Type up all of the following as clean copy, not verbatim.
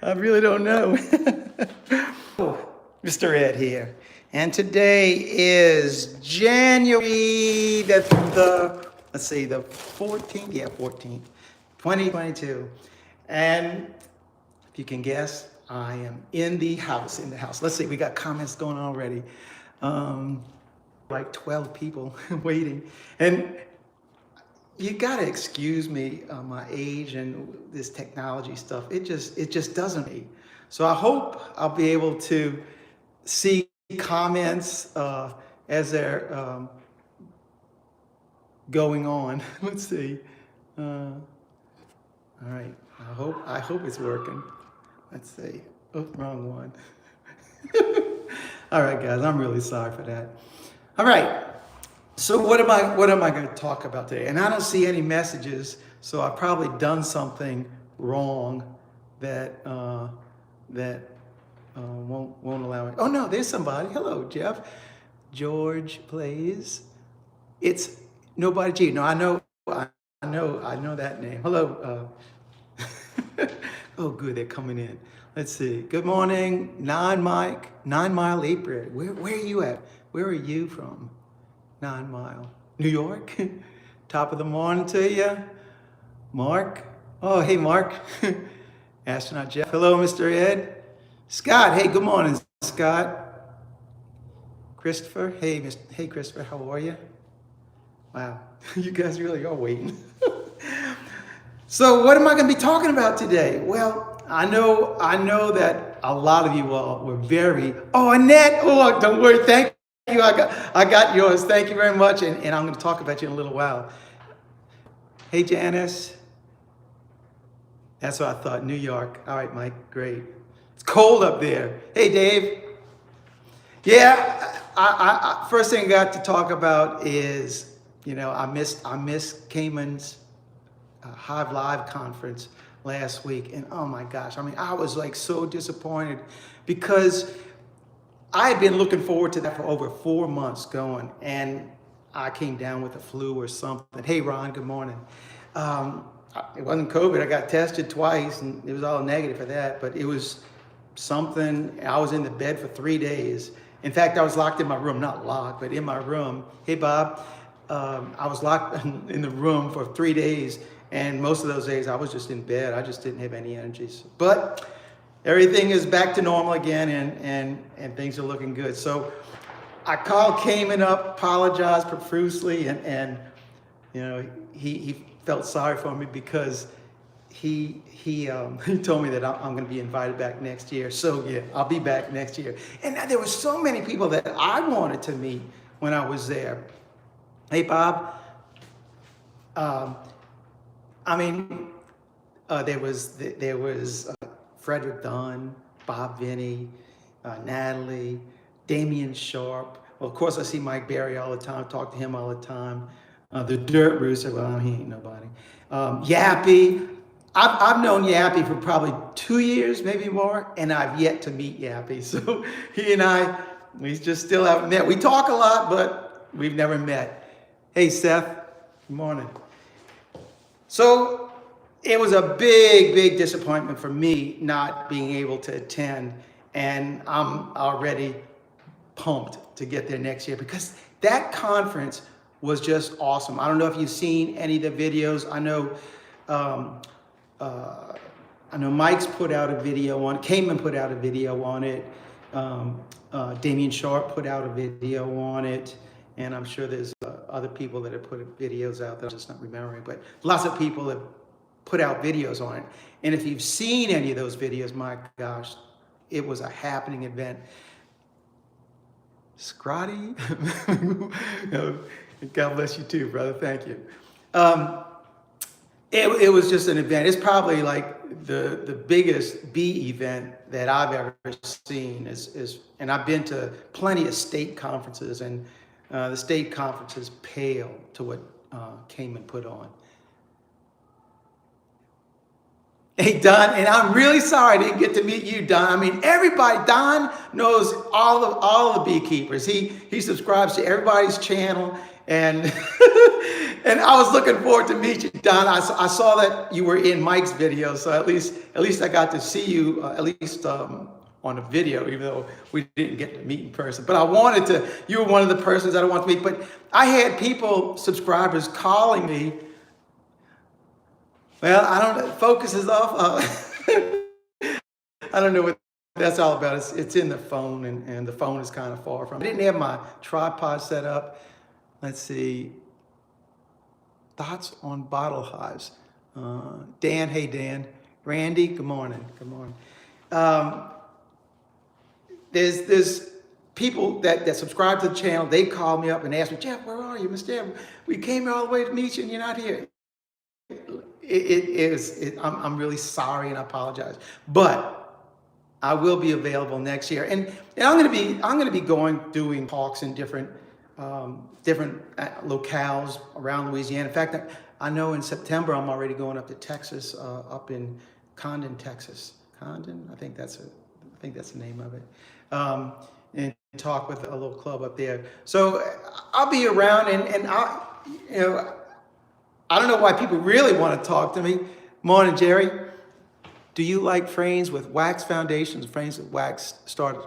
I really don't know. Mr. Ed here. And today is January the 14th, 2022. And if you can guess, I am in the house. Let's see, we got comments going on already. Like 12 people waiting. And you gotta excuse me, my age and this technology stuff. It just doesn't. So I hope I'll be able to see comments as they're going on. Let's see. All right. I hope it's working. Let's see. Oh, wrong one. All right, guys. I'm really sorry for that. All right. So what am I going to talk about today? And I don't see any messages, so I've probably done something wrong that won't allow it. Oh no, there's somebody. Hello, Jeff. George plays. It's nobody G. No, I know that name. Hello. Oh, good. They're coming in. Let's see. Good morning, 9 Mile April. Where are you at? Where are you from? 9 Mile, New York. Top of the morning to you, Mark. Oh, hey, Mark. Astronaut Jeff. Hello, Mr. Ed. Scott. Hey, good morning, Scott. Christopher. Hey, Christopher. How are you? Wow, you guys really are waiting. So, what am I going to be talking about today? Well, I know that a lot of you all were very. Oh, Annette. Oh, don't worry. Thank you. I got yours. Thank you very much. And I'm going to talk about you in a little while. Hey, Janice. That's what I thought. New York. All right, Mike. Great. It's cold up there. Hey, Dave. Yeah. I first thing I got to talk about is, I missed Cayman's Hive Live conference last week. And oh my gosh, I was like so disappointed because I had been looking forward to that for over 4 months going, and I came down with a flu or something. Hey, Ron, good morning. It wasn't COVID. I got tested twice, and it was all negative for that, but it was something. I was in the bed for 3 days. In fact, I was locked in my room, not locked, but in my room. Hey, Bob, I was locked in the room for 3 days, and most of those days I was just in bed. I just didn't have any energies. But everything is back to normal again, and things are looking good. So I called Cayman up, apologized profusely, and he felt sorry for me because he told me that I'm going to be invited back next year. So yeah, I'll be back next year. And there were so many people that I wanted to meet when I was there. Hey, Bob. There was Frederick Dunn, Bob Vinny, Natalie, Damian Sharp. Well, of course, I see Mike Berry all the time, talk to him all the time. The Dirt Rooster, well, he ain't nobody. Yappy. I've known Yappy for probably 2 years, maybe more, and I've yet to meet Yappy. So he and we just still haven't met. We talk a lot, but we've never met. Hey, Seth. Good morning. So it was a big disappointment for me not being able to attend, and I'm already pumped to get there next year because that conference was just awesome. I don't know if you've seen any of the videos. I know Mike's put out a video on it. Cayman put out a video on it. Damian Sharp put out a video on it. And I'm sure there's other people that have put videos out that I'm just not remembering. But lots of people have put out videos on it. And if you've seen any of those videos, my gosh, it was a happening event. Scotty, God bless you too, brother. Thank you. It was just an event. It's probably like the biggest bee event that I've ever seen. And I've been to plenty of state conferences, and the state conferences pale to what Cayman put on. Hey, Don, and I'm really sorry I didn't get to meet you, Don. Everybody, Don knows all the beekeepers. He subscribes to everybody's channel, And and I was looking forward to meet you, Don. I saw that you were in Mike's video, so at least I got to see you at least on a video, even though we didn't get to meet in person. But I wanted to. You were one of the persons that I wanted to meet. But I had people, subscribers, calling me. Well, I don't know. Focus is off. I don't know what that's all about. It's in the phone, and the phone is kind of far from. I didn't have my tripod set up. Let's see. Thoughts on bottle hives. Dan, hey Dan. Randy, good morning. Good morning. There's people that subscribe to the channel. They call me up and ask me, Jeff, where are you, Mr. Jeff? We came here all the way to meet you, and you're not here. I'm really sorry, and I apologize. But I will be available next year, and I'm going to be doing talks in different locales around Louisiana. In fact, I know in September I'm already going up to Texas, up in Condon, Texas. Condon, I think that's the name of it. And talk with a little club up there. So I'll be around, and I don't know why people really want to talk to me. Morning, Jerry. Do you like frames with wax foundations, frames with wax starters?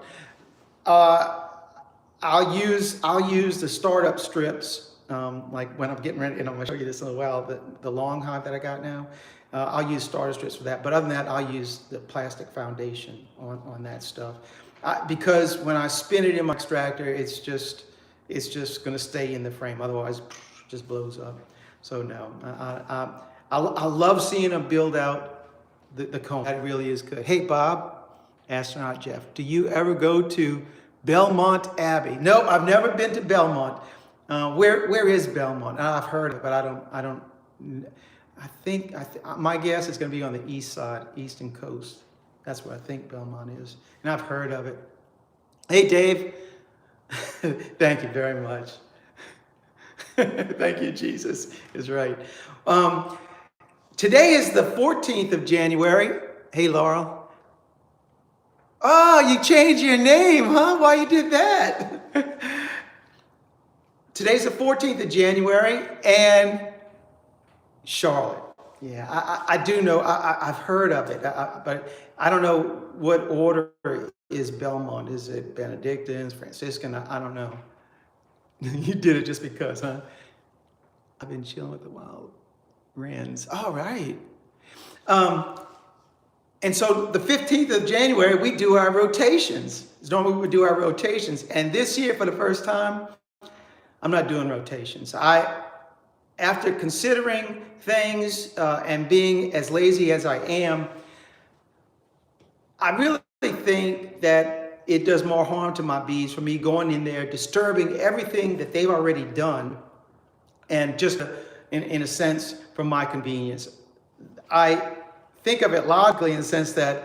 I'll use the startup strips, like when I'm getting ready, and I'm gonna show you this in a while, the long hive that I got now. I'll use starter strips for that, but other than that, I'll use the plastic foundation on that stuff. Because when I spin it in my extractor, it's just gonna stay in the frame, otherwise it just blows up. So no, I love seeing them build out the comb. That really is good. Hey Bob, Astronaut Jeff, do you ever go to Belmont Abbey? Nope, I've never been to Belmont. Where is Belmont? I've heard of it, but I don't. I think my guess is going to be on the east side, eastern coast. That's where I think Belmont is, and I've heard of it. Hey Dave, thank you very much. Thank you, Jesus is right. Today is the 14th of January. Hey Laurel. Oh, you changed your name, huh? Why you did that? Today's the 14th of January, and Charlotte. Yeah, I do know. I've heard of it, but I don't know what order is Belmont. Is it Benedictines, Franciscan? I don't know. You did it just because, huh? I've been chilling with the wild wrens. All right. And so the 15th of January, we do our rotations. Normally we would do our rotations. And this year, for the first time, I'm not doing rotations. After considering things and being as lazy as I am, I really think that it does more harm to my bees for me going in there, disturbing everything that they've already done, and just in a sense, for my convenience. I think of it logically in the sense that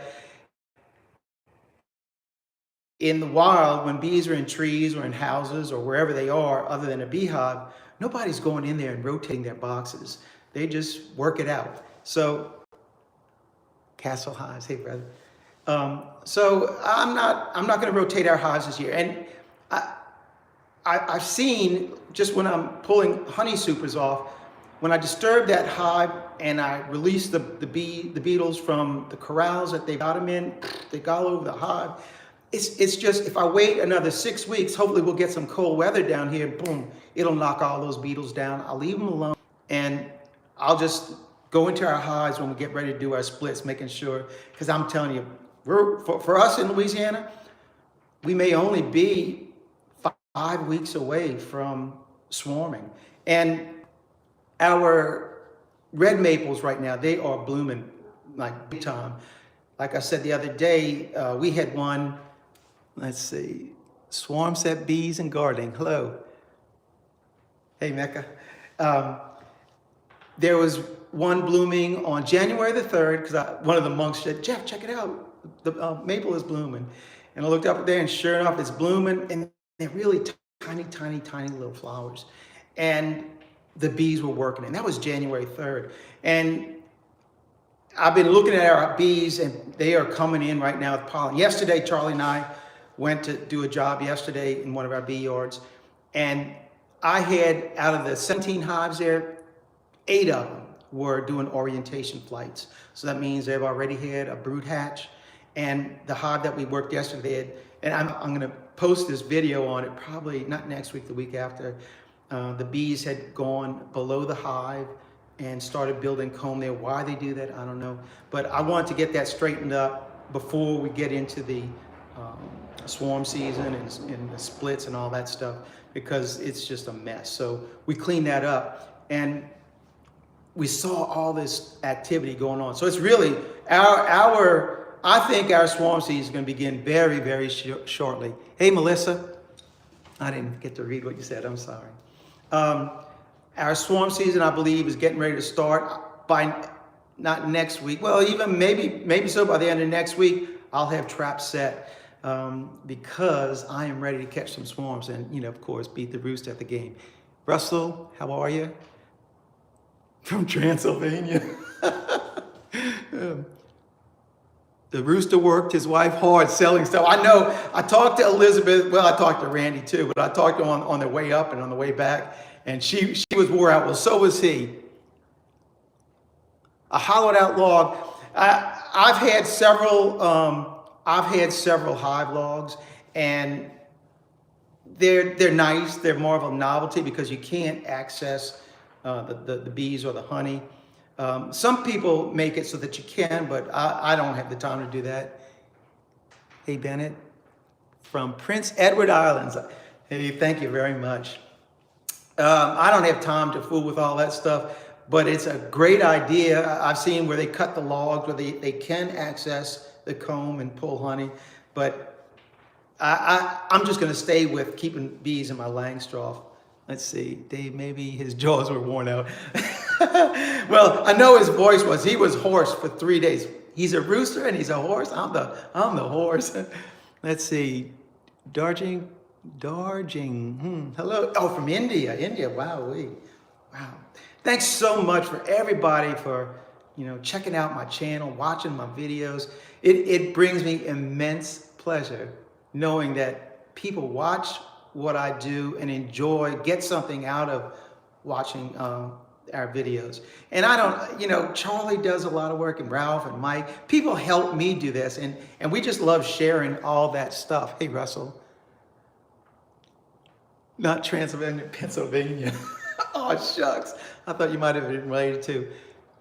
in the wild, when bees are in trees or in houses or wherever they are, other than a beehive, nobody's going in there and rotating their boxes. They just work it out. So, Castle Hives, hey brother. So I'm not going to rotate our hives this year. And I've seen, just when I'm pulling honey supers off, when I disturb that hive and I release the beetles from the corrals that they got them in, they got all over the hive. It's just, if I wait another 6 weeks, hopefully we'll get some cold weather down here, boom, it'll knock all those beetles down. I'll leave them alone, and I'll just go into our hives when we get ready to do our splits, making sure, because I'm telling you, for us in Louisiana, we may only be 5 weeks away from swarming. And our red maples right now, they are blooming like big time. Like I said the other day, we had one, let's see, Swarm Set Bees and Gardening. Hello. Hey, Mecca. There was one blooming on January the 3rd, because one of the monks said, Jeff, check it out. The maple is blooming. And I looked up there, and sure enough, it's blooming. And they're really tiny, tiny, tiny little flowers. And the bees were working. And that was January 3rd. And I've been looking at our bees, and they are coming in right now with pollen. Yesterday, Charlie and I went to do a job yesterday in one of our bee yards. And I had, out of the 17 hives there, 8 of them were doing orientation flights. So that means they've already had a brood hatch. And the hive that we worked yesterday had, and I'm going to post this video on it, probably not next week, the week after. The bees had gone below the hive and started building comb there. Why they do that, I don't know. But I want to get that straightened up before we get into the swarm season and the splits and all that stuff, because it's just a mess. So we cleaned that up, and we saw all this activity going on. So it's really I think our swarm season is going to begin very, very shortly. Hey, Melissa. I didn't get to read what you said. I'm sorry. Our swarm season, I believe, is getting ready to start by not next week. Well, even maybe so by the end of next week, I'll have traps set because I am ready to catch some swarms and, of course, beat the roost at the game. Russell, how are you? From Transylvania. The rooster worked his wife hard selling stuff. I know. I talked to Elizabeth. Well, I talked to Randy too, but I talked to him on the way up and on the way back, and she was wore out. Well, so was he. A hollowed out log. I've had several hive logs, and they're nice. They're more of a novelty because you can't access the bees or the honey. Some people make it so that you can, but I don't have the time to do that. Hey, Bennett, from Prince Edward Islands. Hey, thank you very much. I don't have time to fool with all that stuff, but it's a great idea. I've seen where they cut the logs, where they can access the comb and pull honey, but I'm just going to stay with keeping bees in my Langstroth. Let's see, Dave, maybe his jaws were worn out. Well, I know his voice was. He was hoarse for 3 days. He's a rooster and he's a horse. I'm the horse. Let's see, Darjing. Hello. Oh, from India. Wow. Wow. Thanks so much for everybody for checking out my channel, watching my videos. It brings me immense pleasure knowing that people watch what I do and get something out of watching our videos. And I don't, Charlie does a lot of work, and Ralph and Mike. People help me do this, and we just love sharing all that stuff. Hey, Russell. Not Transylvania, Pennsylvania. Oh, shucks. I thought you might have been related to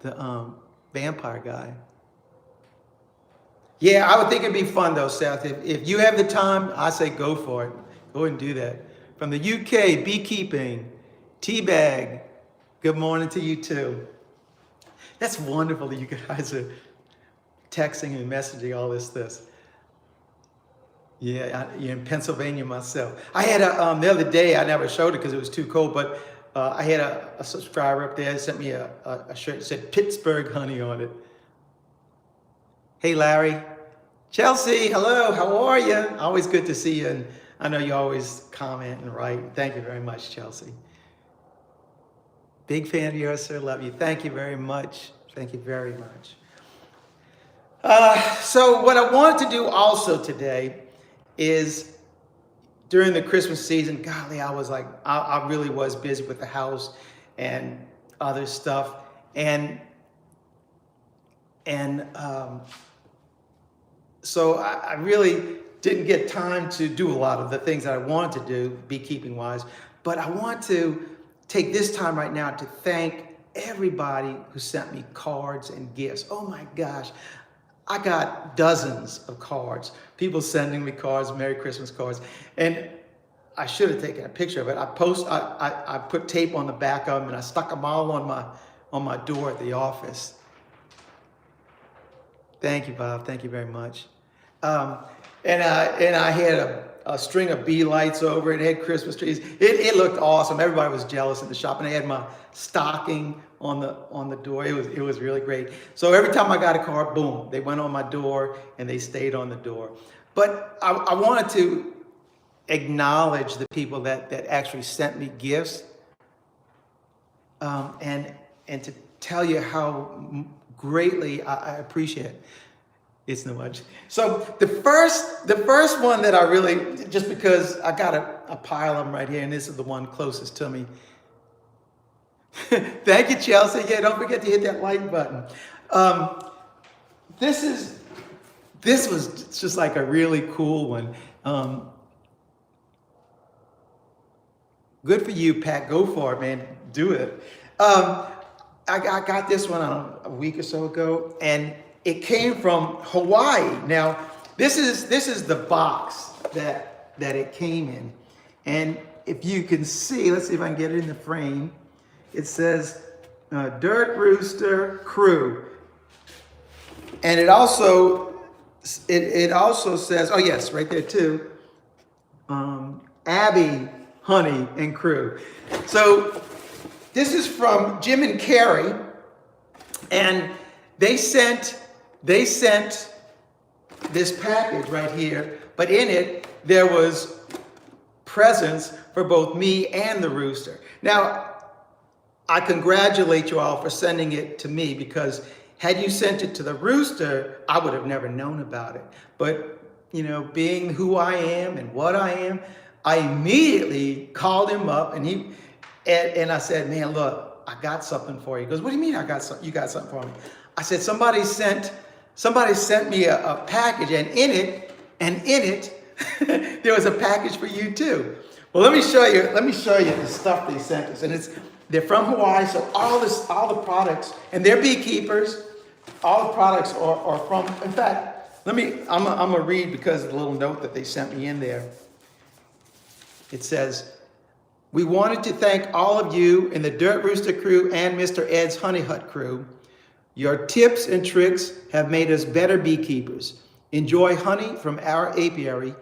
the vampire guy. Yeah, I would think it'd be fun though, Seth. If you have the time, I say go for it. Go ahead and do that. From the UK, Beekeeping, Teabag, good morning to you too. That's wonderful that you guys are texting and messaging all this. Yeah, in Pennsylvania myself. I had the other day, I never showed it because it was too cold, but I had a subscriber up there sent me a shirt that said Pittsburgh honey on it. Hey, Larry. Chelsea, hello, how are you? Always good to see you, and I know you always comment and write. Thank you very much, Chelsea. Big fan of yours, sir. Love you. Thank you very much. Thank you very much. So what I wanted to do also today is during the Christmas season, golly, I really was busy with the house and other stuff. So I really didn't get time to do a lot of the things that I wanted to do, beekeeping wise, but I want to take this time right now to thank everybody who sent me cards and gifts. Oh my gosh, I got dozens of cards, people sending me cards, Merry Christmas cards, and I should have taken a picture of it. I put tape on the back of them and I stuck them all on my door at the office. Thank you, Bob. Thank you very much. And I had a string of bee lights over it. It had Christmas trees. It looked awesome. Everybody was jealous in the shop, and I had my stocking on the door. It was really great. So every time I got a card, boom, they went on my door and they stayed on the door. But I wanted to acknowledge the people that actually sent me gifts, and to tell you how greatly I appreciate it. It's no much. So the first one that I really, just because I got a pile of them right here, and this is the one closest to me. Thank you, Chelsea. Yeah, don't forget to hit that like button. This was just like a really cool one. Good for you, Pat. Go for it, man. Do it. I got this one a week or so ago, and it came from Hawaii. Now, this is the box that it came in, and if you can see, let's see if I can get it in the frame. It says Dirt Rooster Crew, and it also says, oh yes, right there too, Abbey Honey and Crew. So this is from Jim and Carrie, and they sent this package right here, but in it there was presents for both me and the rooster. Now, I congratulate you all for sending it to me, because had you sent it to the rooster, I would have never known about it. But, you know, being who I am and what I am, I immediately called him up, and I said, man, look, I got something for you. He goes, what do you mean you got something for me? I said, somebody sent me a package, and in it, there was a package for you too. Well, let me show you the stuff they sent us. And they're from Hawaii, so all the products, and they're beekeepers, all the products are from, in fact, I'm gonna read, because of the little note that they sent me in there. It says, we wanted to thank all of you in the Dirt Rooster crew and Mr. Ed's Honey Hut crew. Your tips and tricks have made us better beekeepers. Enjoy honey from our apiary,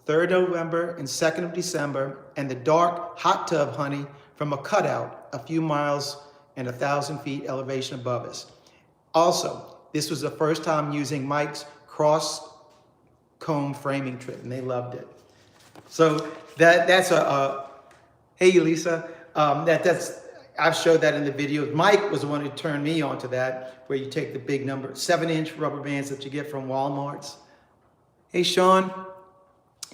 3rd November and 2nd of December, and the dark hot tub honey from a cutout a few miles and 1,000 feet elevation above us. Also, this was the first time using Mike's cross comb framing trip, and they loved it. So that's hey Lisa, I've showed that in the videos. Mike was the one who turned me on to that, where you take the big 7-inch rubber bands that you get from Walmart's. Hey Sean,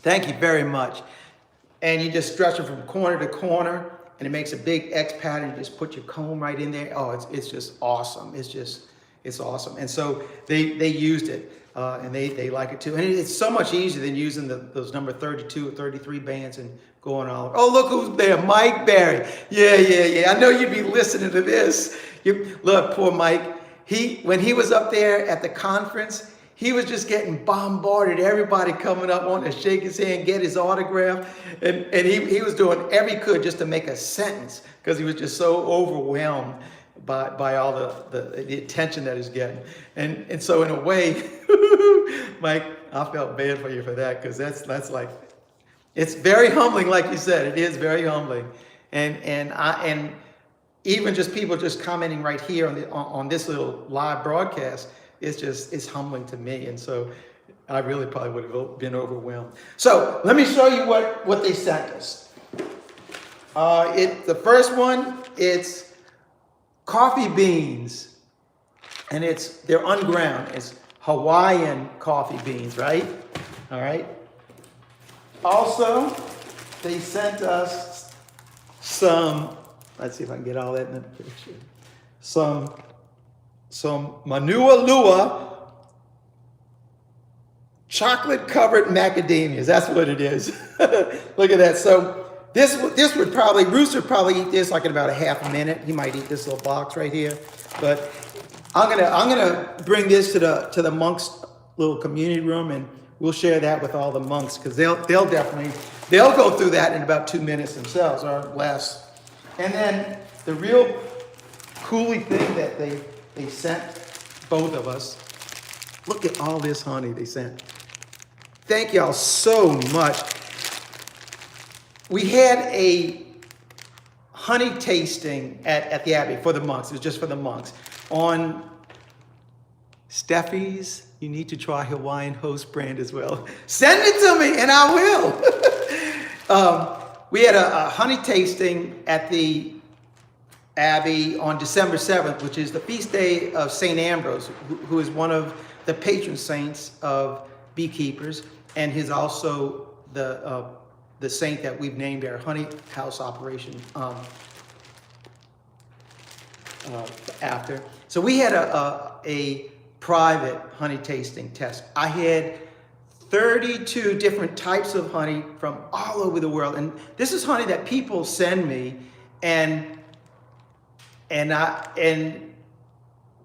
thank you very much. And you just stretch it from corner to corner, and it makes a big X pattern. You just put your comb right in there. Oh, it's just awesome. It's awesome. And so they used it, and they like it too. And it's so much easier than using those number 32 or 33 bands and going all over. Oh, look who's there, Mike Barry. Yeah. I know you'd be listening to this. Look, poor Mike. When he was up there at the conference, he was just getting bombarded. Everybody coming up wanting to shake his hand, get his autograph. And he was doing every could just to make a sentence, because he was just so overwhelmed by all the attention that he's getting. And so in a way, Mike, I felt bad for you for that, because that's like, it's very humbling, like you said. It is very humbling. And even just people just commenting right here on this little live broadcast, it's humbling to me. And so I really probably would have been overwhelmed. So let me show you what they sent us. The first one, it's coffee beans, and they're unground. It's Hawaiian coffee beans, right? All right. Also, they sent us some, let's see if I can get all that in the picture. Some Manua Lua chocolate covered macadamias. That's what it is. Look at that. So this would probably, Rooster probably eat this like in about a half a minute. He might eat this little box right here. But I'm gonna bring this to the monks' little community room, and we'll share that with all the monks, because they'll go through that in about 2 minutes themselves, or less. And then the real coolie thing that they sent both of us. Look at all this honey they sent. Thank y'all so much. We had a honey tasting at the Abbey for the monks. It was just for the monks. On Steffi's, you need to try Hawaiian Host brand as well. Send it to me and I will. We had a honey tasting at the Abbey on December 7th, which is the feast day of St. Ambrose, who is one of the patron saints of beekeepers, and he's also the saint that we've named our honey house operation after. So we had a private honey tasting test. I had 32 different types of honey from all over the world, and this is honey that people send me, and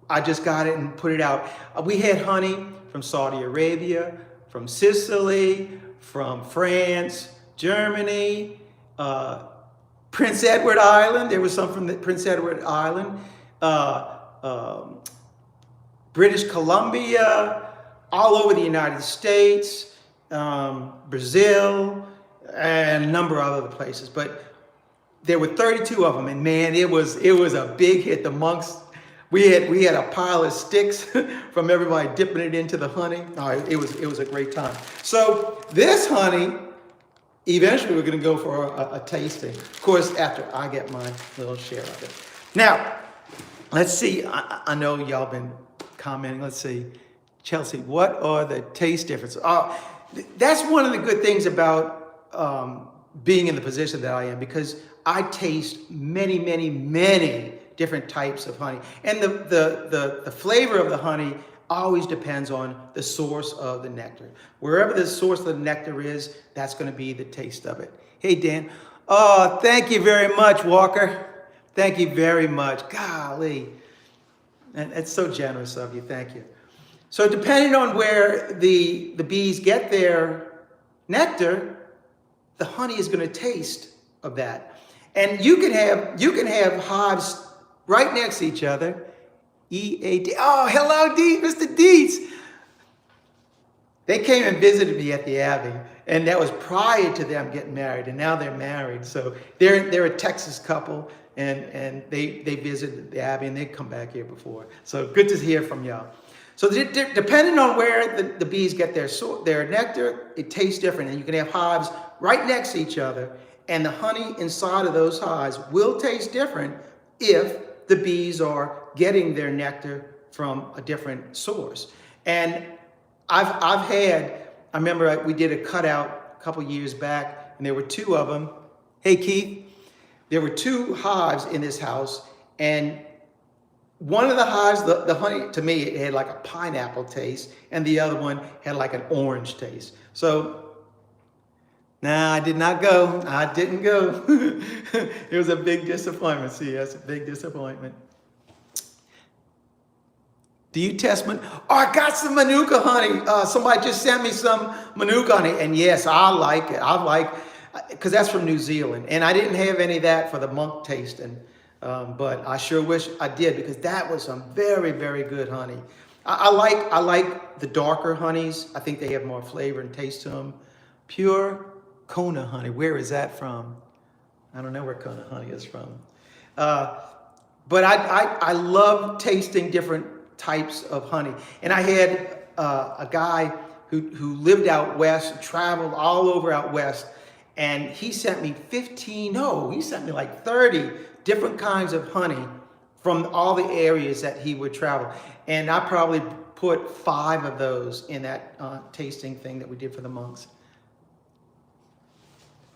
I just got it and put it out. We had honey from Saudi Arabia, from Sicily, from France, Germany, Prince Edward Island. There was some from the Prince Edward Island, British Columbia, all over the United States, Brazil, and a number of other places. But there were 32 of them, and man, it was a big hit. The monks, we had a pile of sticks from everybody dipping it into the honey. Oh, it was a great time. So this honey, eventually we're going to go for a tasting. Of course, after I get my little share of it. Now, let's see. I know y'all been commenting. Let's see. Chelsea, what are the taste differences? That's one of the good things about being in the position that I am, because I taste many, many, many different types of honey. And the flavor of the honey always depends on the source of the nectar. Wherever the source of the nectar is, that's going to be the taste of it. Hey, Dan. Oh, thank you very much, Walker. Thank you very much. Golly. And it's so generous of you. Thank you. So depending on where the bees get their nectar, the honey is going to taste of that. And you can have hives right next to each other. EAD. Oh, hello, Mr. Dietz. They came and visited me at the Abbey, and that was prior to them getting married, and now they're married. So they're a Texas couple, and they visited the Abbey, and they'd come back here before. So good to hear from y'all. So depending on where the bees get their nectar, it tastes different, and you can have hives right next to each other, and the honey inside of those hives will taste different if the bees are getting their nectar from a different source. And I remember we did a cutout a couple years back, and there were two of them. Hey, Keith, there were two hives in this house, and one of the hives, the honey, to me, it had like a pineapple taste, and the other one had like an orange taste. So, nah, I did not go. I didn't go. It was a big disappointment. See, that's a big disappointment. Do you test Oh, I got some Manuka honey. Somebody just sent me some Manuka honey, and yes, I like it. Because that's from New Zealand, and I didn't have any of that for the monk tasting. But I sure wish I did, because that was some very, very good honey. I like the darker honeys. I think they have more flavor and taste to them. Pure Kona honey. Where is that from? I don't know where Kona honey is from. But I love tasting different types of honey. And I had a guy who lived out west, traveled all over out west, and he sent me he sent me like 30 different kinds of honey from all the areas that he would travel. And I probably put 5 of those in that tasting thing that we did for the monks.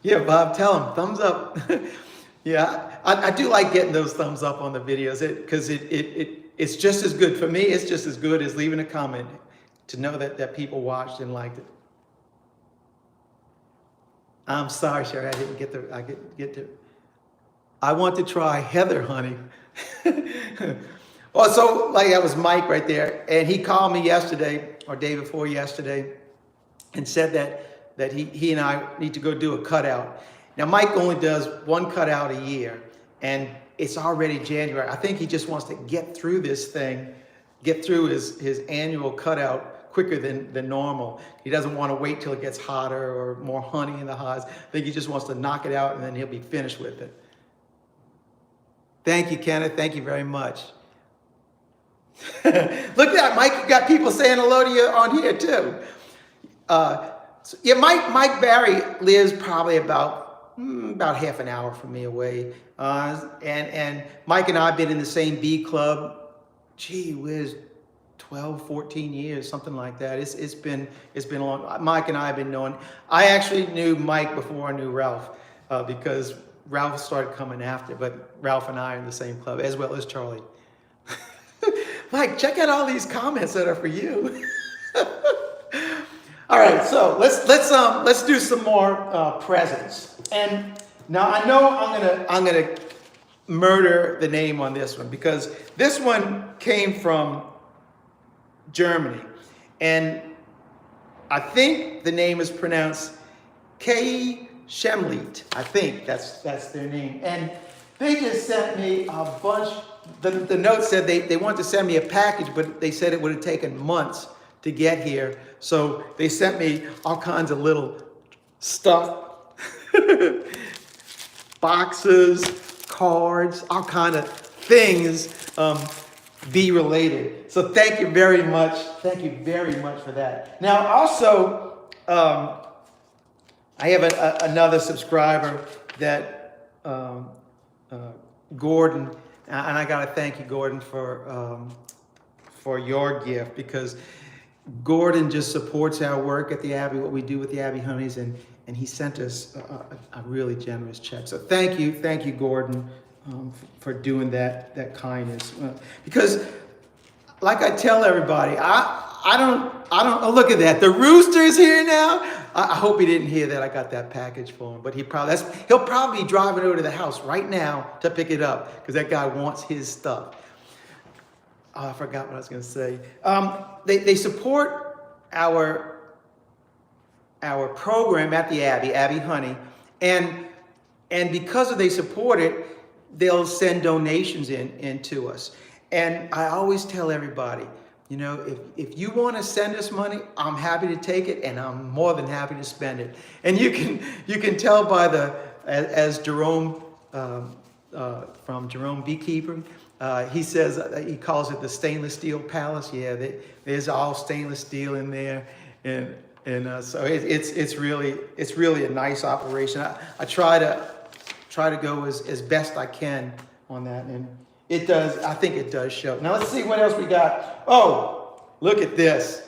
Yeah, Bob, tell him, thumbs up. Yeah, I do like getting those thumbs up on the videos, because it's just as good. For me, it's just as good as leaving a comment to know that people watched and liked it. I'm sorry, Sherry, I didn't get to. I want to try heather honey. Well, so like that was Mike right there, and he called me yesterday or day before yesterday, and said that he and I need to go do a cutout. Now Mike only does one cutout a year, and it's already January. I think he just wants to get through this thing, get through his annual cutout quicker than normal. He doesn't want to wait till it gets hotter or more honey in the hives. I think he just wants to knock it out, and then he'll be finished with it. Thank you, Kenneth. Thank you very much. Look at that, Mike. You got people saying hello to you on here too. Yeah, Mike Barry lives probably about half an hour from me away. And Mike and I have been in the same bee club, gee whiz, 12, 14 years, something like that. It's been a long. Mike and I have been knowing. I actually knew Mike before I knew Ralph, because Ralph started coming after. But Ralph and I are in the same club, as well as Charlie. Mike, check out all these comments that are for you. All right, so let's do some more presents. And now I know I'm gonna murder the name on this one, because this one came from Germany, and I think the name is pronounced K. Schemliet. I think that's their name. And they just sent me a bunch. The note said they wanted to send me a package, but they said it would have taken months to get here. So they sent me all kinds of little stuff, boxes, cards, all kind of things, bee related. So thank you very much. Thank you very much for that. Now also, I have another subscriber that Gordon, and I got to thank you, Gordon, for your gift, because Gordon just supports our work at the Abbey, what we do with the Abbey Honeys, and he sent us a really generous check. So thank you, Gordon, for doing that kindness. Because, like I tell everybody, I don't. Oh, look at that. The rooster's here now. I hope he didn't hear that I got that package for him, but he'll probably be driving over to the house right now to pick it up, because that guy wants his stuff. Oh, I forgot what I was going to say. They support our program at the Abbey Honey, and because they support it, they'll send donations in to us. And I always tell everybody, you know, if you want to send us money, I'm happy to take it, and I'm more than happy to spend it. And you can tell by as Jerome from Jerome Beekeeping, he says he calls it the stainless steel palace. Yeah, there's all stainless steel in there, and so it's really a nice operation. I try to go as best I can on that, and it does. I think it does show. Now let's see what else we got. Oh, look at this.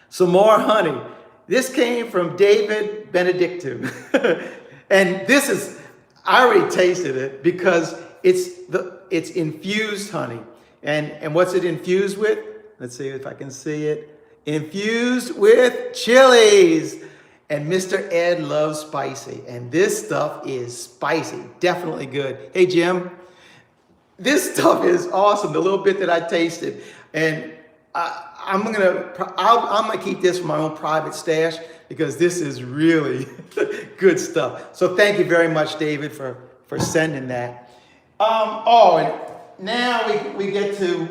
Some more honey. This came from David Benedict. And this is, I already tasted it, because it's infused honey. And what's it infused with? Let's see if I can see it. Infused with chilies. And Mr. Ed loves spicy. And this stuff is spicy. Definitely good. Hey, Jim. This stuff is awesome, the little bit that I tasted. And I'm gonna keep this for my own private stash, because this is really good stuff. So thank you very much, David, for sending that. And now we get to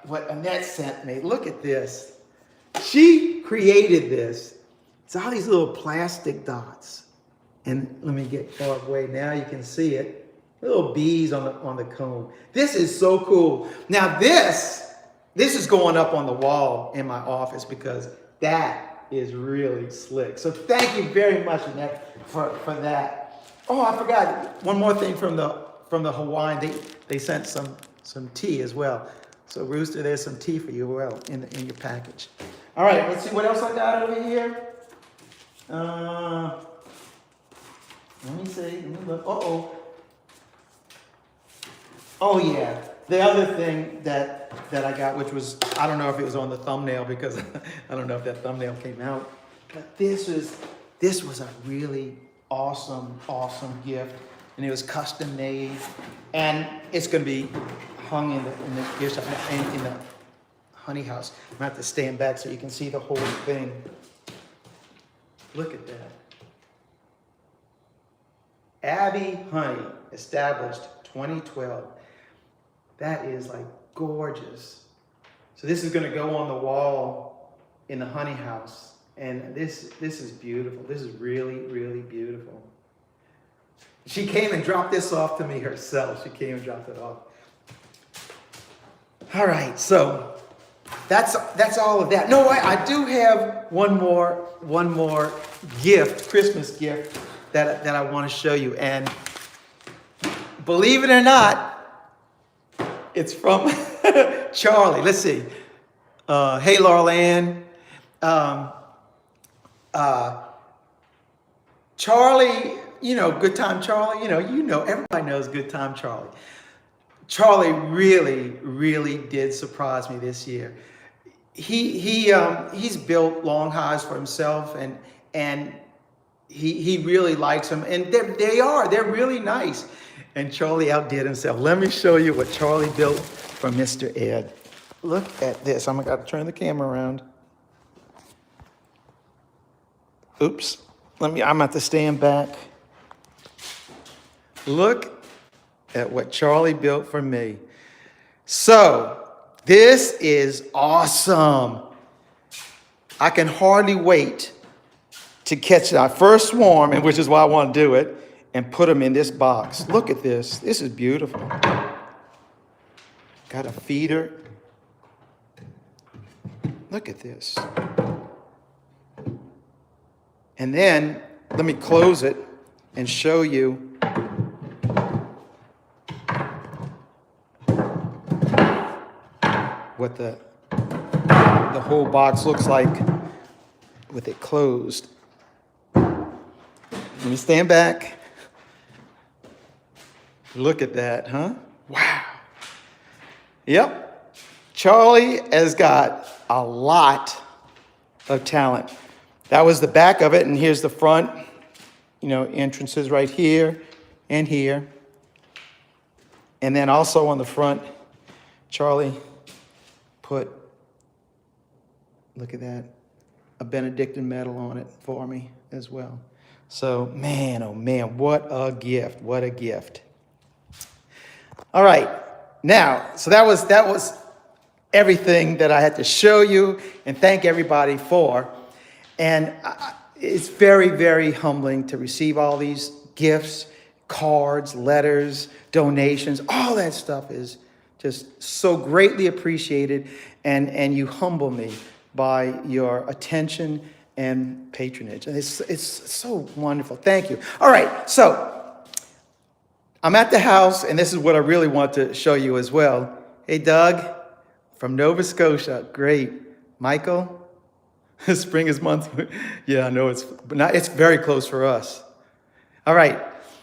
what Annette sent me. Look at this. She created this. It's all these little plastic dots. And let me get far away. Now you can see it. Little bees on the cone. This is so cool. Now this is going up on the wall in my office, because that is really slick. So thank you very much, Annette, for that. Oh, I forgot one more thing from the Hawaiian. They sent some tea as well. So Rooster, there's some tea for you as well in your package. All right, let's see what else I got over here. Let me see. Let me look. Oh yeah, the other thing that I got, which was, I don't know if it was on the thumbnail, because I don't know if that thumbnail came out, but this was a really awesome gift, and it was custom made, and it's going to be hung in the honey house. I'm going to have to stand back so you can see the whole thing. Look at that. Abbey Honey, established 2012. That is like gorgeous. So this is going to go on the wall in the honey house, and this is beautiful. This is really, really beautiful. She came and dropped this off to me herself. She came and dropped it off. All right, so that's all of that. No, I do have one more gift, Christmas gift that I want to show you, and believe it or not, it's from Charlie, let's see. Hey, Laurel Ann. Um, Charlie, Good Time Charlie, everybody knows Good Time Charlie. Charlie really, really did surprise me this year. He's built long hives for himself, and he really likes them, and they're really nice. And Charlie outdid himself. Let me show you what Charlie built for Mr. Ed. Look at this. I'm gonna turn the camera around. Oops. I'm gonna have to stand back. Look at what Charlie built for me. So, this is awesome. I can hardly wait to catch our first swarm, and which is why I want to do it, and put them in this box. Look at this. This is beautiful. Got a feeder. Look at this. And then, let me close it and show you what the whole box looks like with it closed. Let me stand back. Look at that, huh? Wow. Yep. Charlie has got a lot of talent. That was the back of it, and here's the front. Entrances right here and here. And then also on the front, Charlie put, look at that, a Benedict medal on it for me as well. So, man, oh man, what a gift, what a gift. All right, now, so that was everything that I had to show you and thank everybody for. And it's very, very humbling to receive all these gifts, cards, letters, donations. All that stuff is just so greatly appreciated, and you humble me by your attention and patronage. And it's so wonderful. Thank you. All right, so I'm at the house, and this is what I really want to show you as well. Hey, Doug from Nova Scotia. Great. Michael, spring is month. Yeah, I know it's very close for us. All right,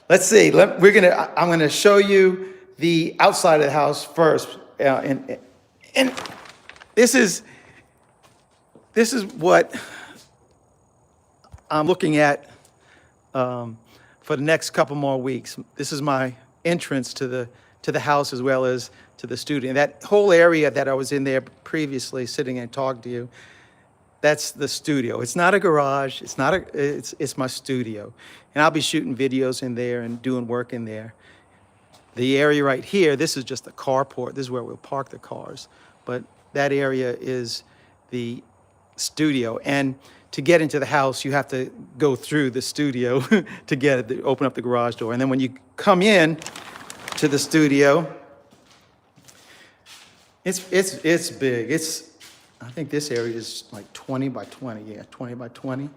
let's see. I'm gonna show you the outside of the house first, and this is what I'm looking at for the next couple more weeks. This is my entrance to the house as well as to the studio. And that whole area that I was in there previously, sitting and talking to you, that's the studio. It's not a garage. It's my studio, and I'll be shooting videos in there and doing work in there. The area right here, this is just the carport. This is where we'll park the cars. But that area is the studio. And to get into the house, you have to go through the studio to open up the garage door. And then when you come in to the studio, it's big. I think this area is like 20 by 20. Yeah, 20 by 20.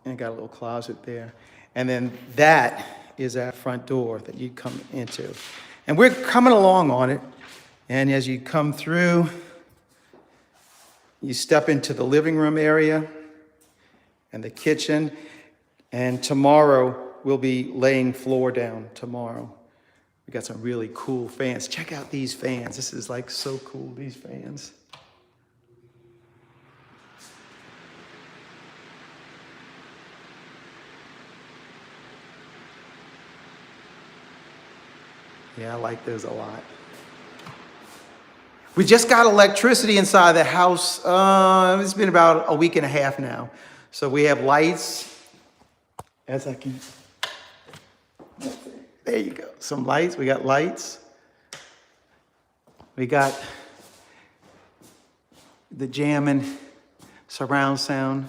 And got a little closet there. And then that is our front door that you come into. And we're coming along on it. And as you come through, you step into the living room area and the kitchen. And tomorrow, we'll be laying floor down tomorrow. We got some really cool fans. Check out these fans. This is like so cool, these fans. Yeah, I like those a lot. We just got electricity inside the house. It's been about a week and a half now. So we have lights. As I can, there you go. Some lights. We got lights. We got the jamming surround sound.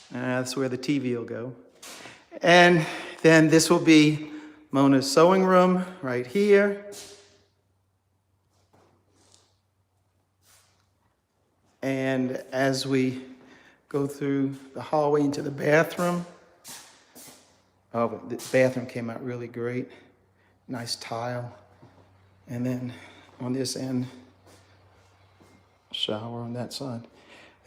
That's where the TV will go. And then this will be Mona's sewing room right here. And as we go through the hallway into the bathroom, the bathroom came out really great. Nice tile. And then on this end, shower on that side.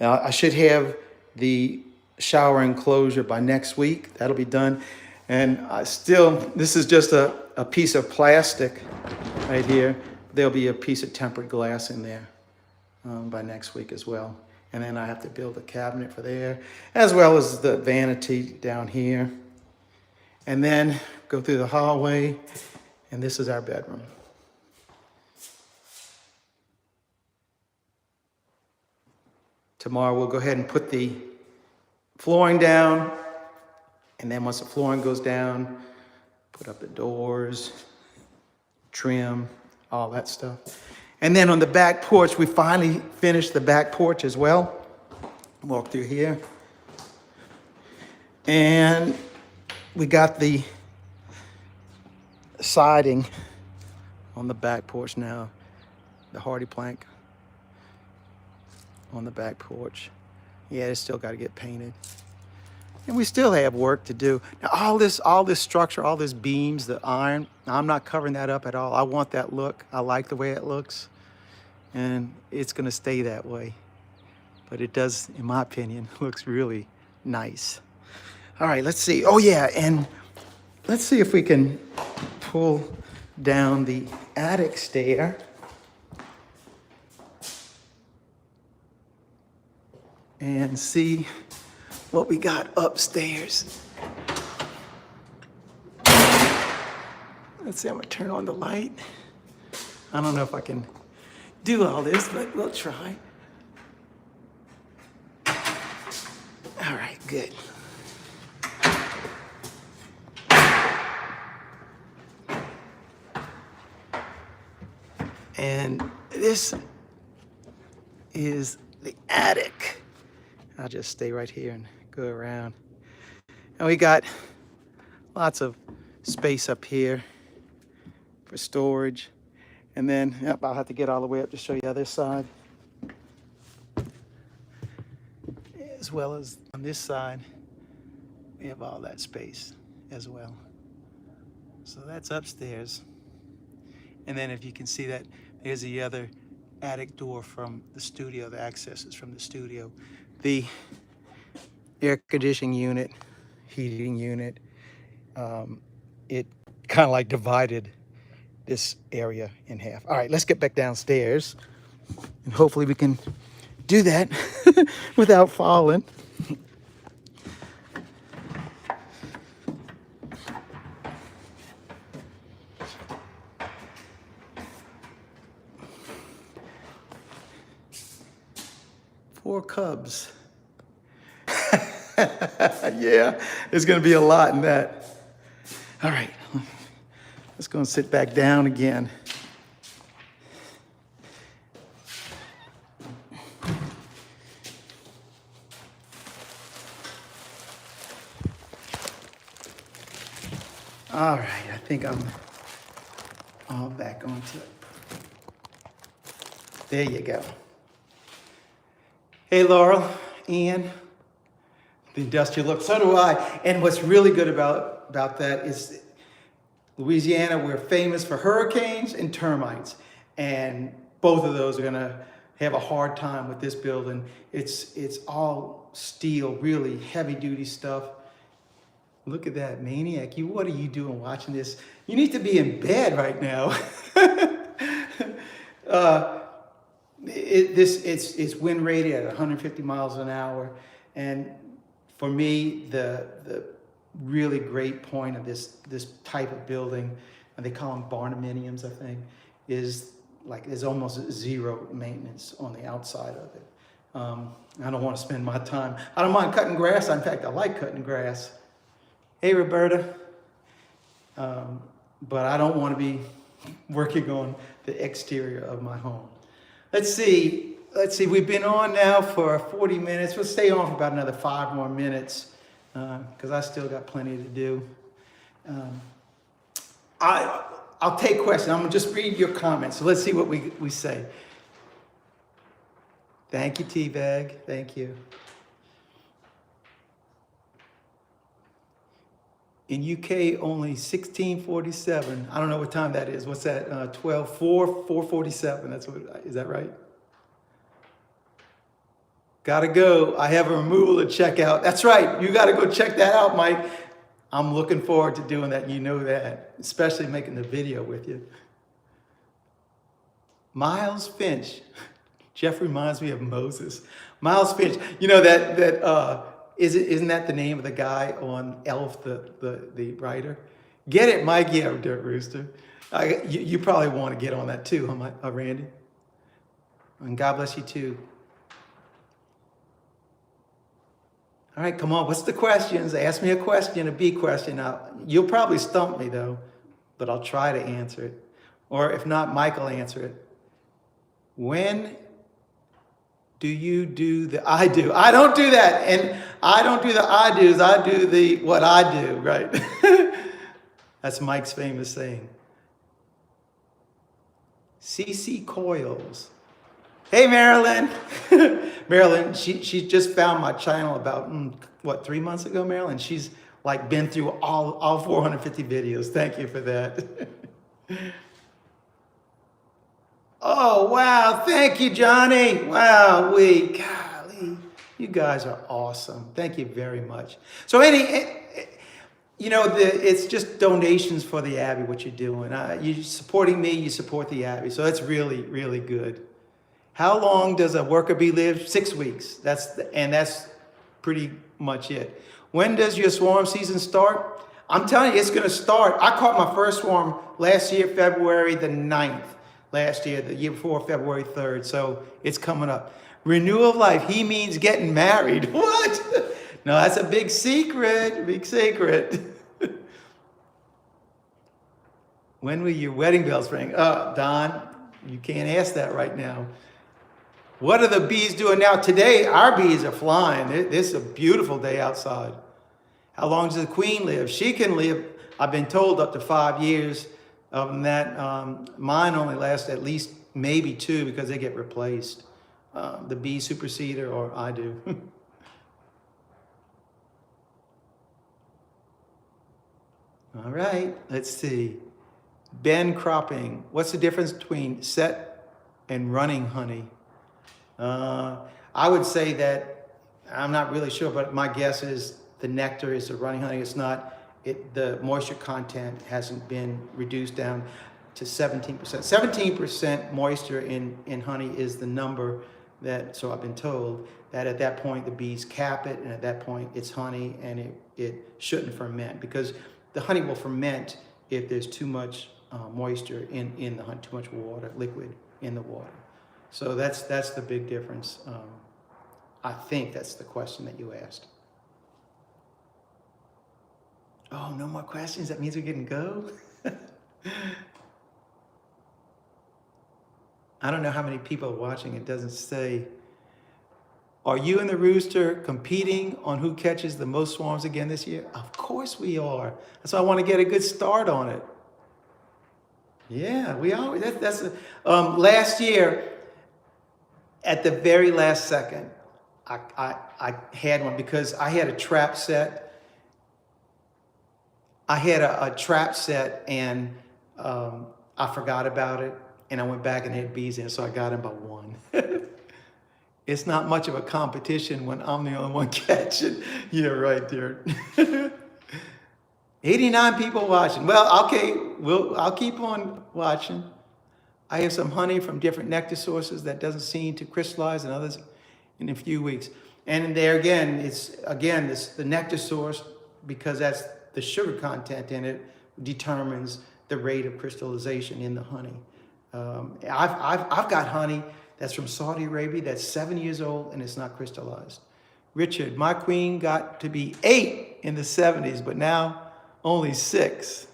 Now I should have the shower enclosure by next week. That'll be done. And this is just a piece of plastic right here. There'll be a piece of tempered glass in there by next week as well. And then I have to build a cabinet for there, as well as the vanity down here. And then go through the hallway, and this is our bedroom. Tomorrow we'll go ahead and put the flooring down, and then once the flooring goes down, put up the doors, trim, all that stuff. And then on the back porch, we finally finished the back porch as well. Walk through here. And we got the siding on the back porch now, the hardy plank on the back porch. Yeah, it's still got to get painted. And we still have work to do. Now, all this structure, all this beams, the iron, I'm not covering that up at all. I want that look. I like the way it looks. And it's going to stay that way. But it does, in my opinion, looks really nice. All right, let's see. Oh, yeah, and let's see if we can pull down the attic stair. And see what we got upstairs. Let's see, I'm gonna turn on the light. I don't know if I can do all this, but we'll try. All right, good. And this is the attic. I'll just stay right here and go around. And we got lots of space up here for storage. And then, yep, I'll have to get all the way up to show you the other side. As well as on this side, we have all that space as well. So that's upstairs. And then if you can see that, there's the other attic door from the studio, the access is from the studio. The air conditioning unit, heating unit, it kind of like divided this area in half. All right, let's get back downstairs, and hopefully we can do that without falling. Four cubs. Yeah, there's gonna be a lot in that. All right, let's go and sit back down again. All right, I think I'm all back onto it. There you go. Hey, Laurel, Ian, the industrial look, so do I. And what's really good about that is Louisiana, we're famous for hurricanes and termites. And both of those are gonna have a hard time with this building. It's all steel, really heavy duty stuff. Look at that, maniac. What are you doing watching this? You need to be in bed right now. It's wind rated at 150 miles an hour. And for me, the really great point of this type of building, and they call them barnuminiums, I think, is like there's almost zero maintenance on the outside of it. I don't want to spend my time. I don't mind cutting grass. In fact, I like cutting grass. Hey, Roberta. But I don't want to be working on the exterior of my home. Let's see, we've been on now for 40 minutes. We'll stay on for about another 5 more minutes because I still got plenty to do. I'll take questions. I'm gonna just read your comments. So let's see what we say. Thank you, Teabag. Thank you. In UK, only 1647. I don't know what time that is. What's that? 447. That's what, is that right? Gotta go. I have a removal to check out. That's right. You gotta go check that out, Mike. I'm looking forward to doing that. You know that, especially making the video with you. Miles Finch. Jeff reminds me of Moses. Miles Finch. You know isn't that the name of the guy on Elf, the writer? Get it, Mike? Yeah, Dirt Rooster. You probably want to get on that too, huh, Randy? And God bless you too. All right, come on. What's the questions? Ask me a question, a bee question. Now, you'll probably stump me though, but I'll try to answer it. Or if not, Mike will answer it. When do you do the I do? I don't do that. And I don't do the I do's. I do the what I do, right? That's Mike's famous saying. CC Coils. Hey, Marilyn. Marilyn, she just found my channel about, 3 months ago, Marilyn? She's like been through all 450 videos. Thank you for that. Oh, wow. Thank you, Johnny. Wow, golly, you guys are awesome. Thank you very much. So it's just donations for the Abbey, what you're doing. You're supporting me, you support the Abbey. So that's really, really good. How long does a worker bee live? 6 weeks. That's pretty much it. When does your swarm season start? I'm telling you, it's going to start. I caught my first swarm last year, February the 9th. Last year, the year before, February 3rd. So it's coming up. Renewal of life. He means getting married. What? No, that's a big secret. Big secret. When will your wedding bells ring? Oh, Don, you can't ask that right now. What are the bees doing now? Today, our bees are flying. This is a beautiful day outside. How long does the queen live? She can live, I've been told, up to 5 years. Other than that, mine only lasts at least maybe 2 because they get replaced. The bee superseder, or I do. All right, let's see. Ben cropping. What's the difference between set and running honey? I would say that, I'm not really sure, but my guess is the nectar is the running honey. It's not, the moisture content hasn't been reduced down to 17%. 17% moisture in honey is the number that, so I've been told, that at that point the bees cap it, and at that point it's honey, and it shouldn't ferment, because the honey will ferment if there's too much moisture in the honey, too much water, liquid in the water. So that's the big difference. I think that's the question that you asked. Oh, no more questions? That means we can go? I don't know how many people are watching. It doesn't say. Are you and the rooster competing on who catches the most swarms again this year? Of course we are. That's why I want to get a good start on it. Yeah, we always, last year, at the very last second, I had one because I had a trap set. I had a trap set, and I forgot about it, and I went back and had bees in it, so I got them by 1. It's not much of a competition when I'm the only one catching. Yeah, right there. 89 people watching. Well, okay, I'll keep on watching. I have some honey from different nectar sources that doesn't seem to crystallize, and others in a few weeks. And there again, it's the nectar source, because that's the sugar content in it determines the rate of crystallization in the honey. I've got honey that's from Saudi Arabia that's 7 years old and it's not crystallized. Richard, my queen got to be 8 in the 70s, but now only 6.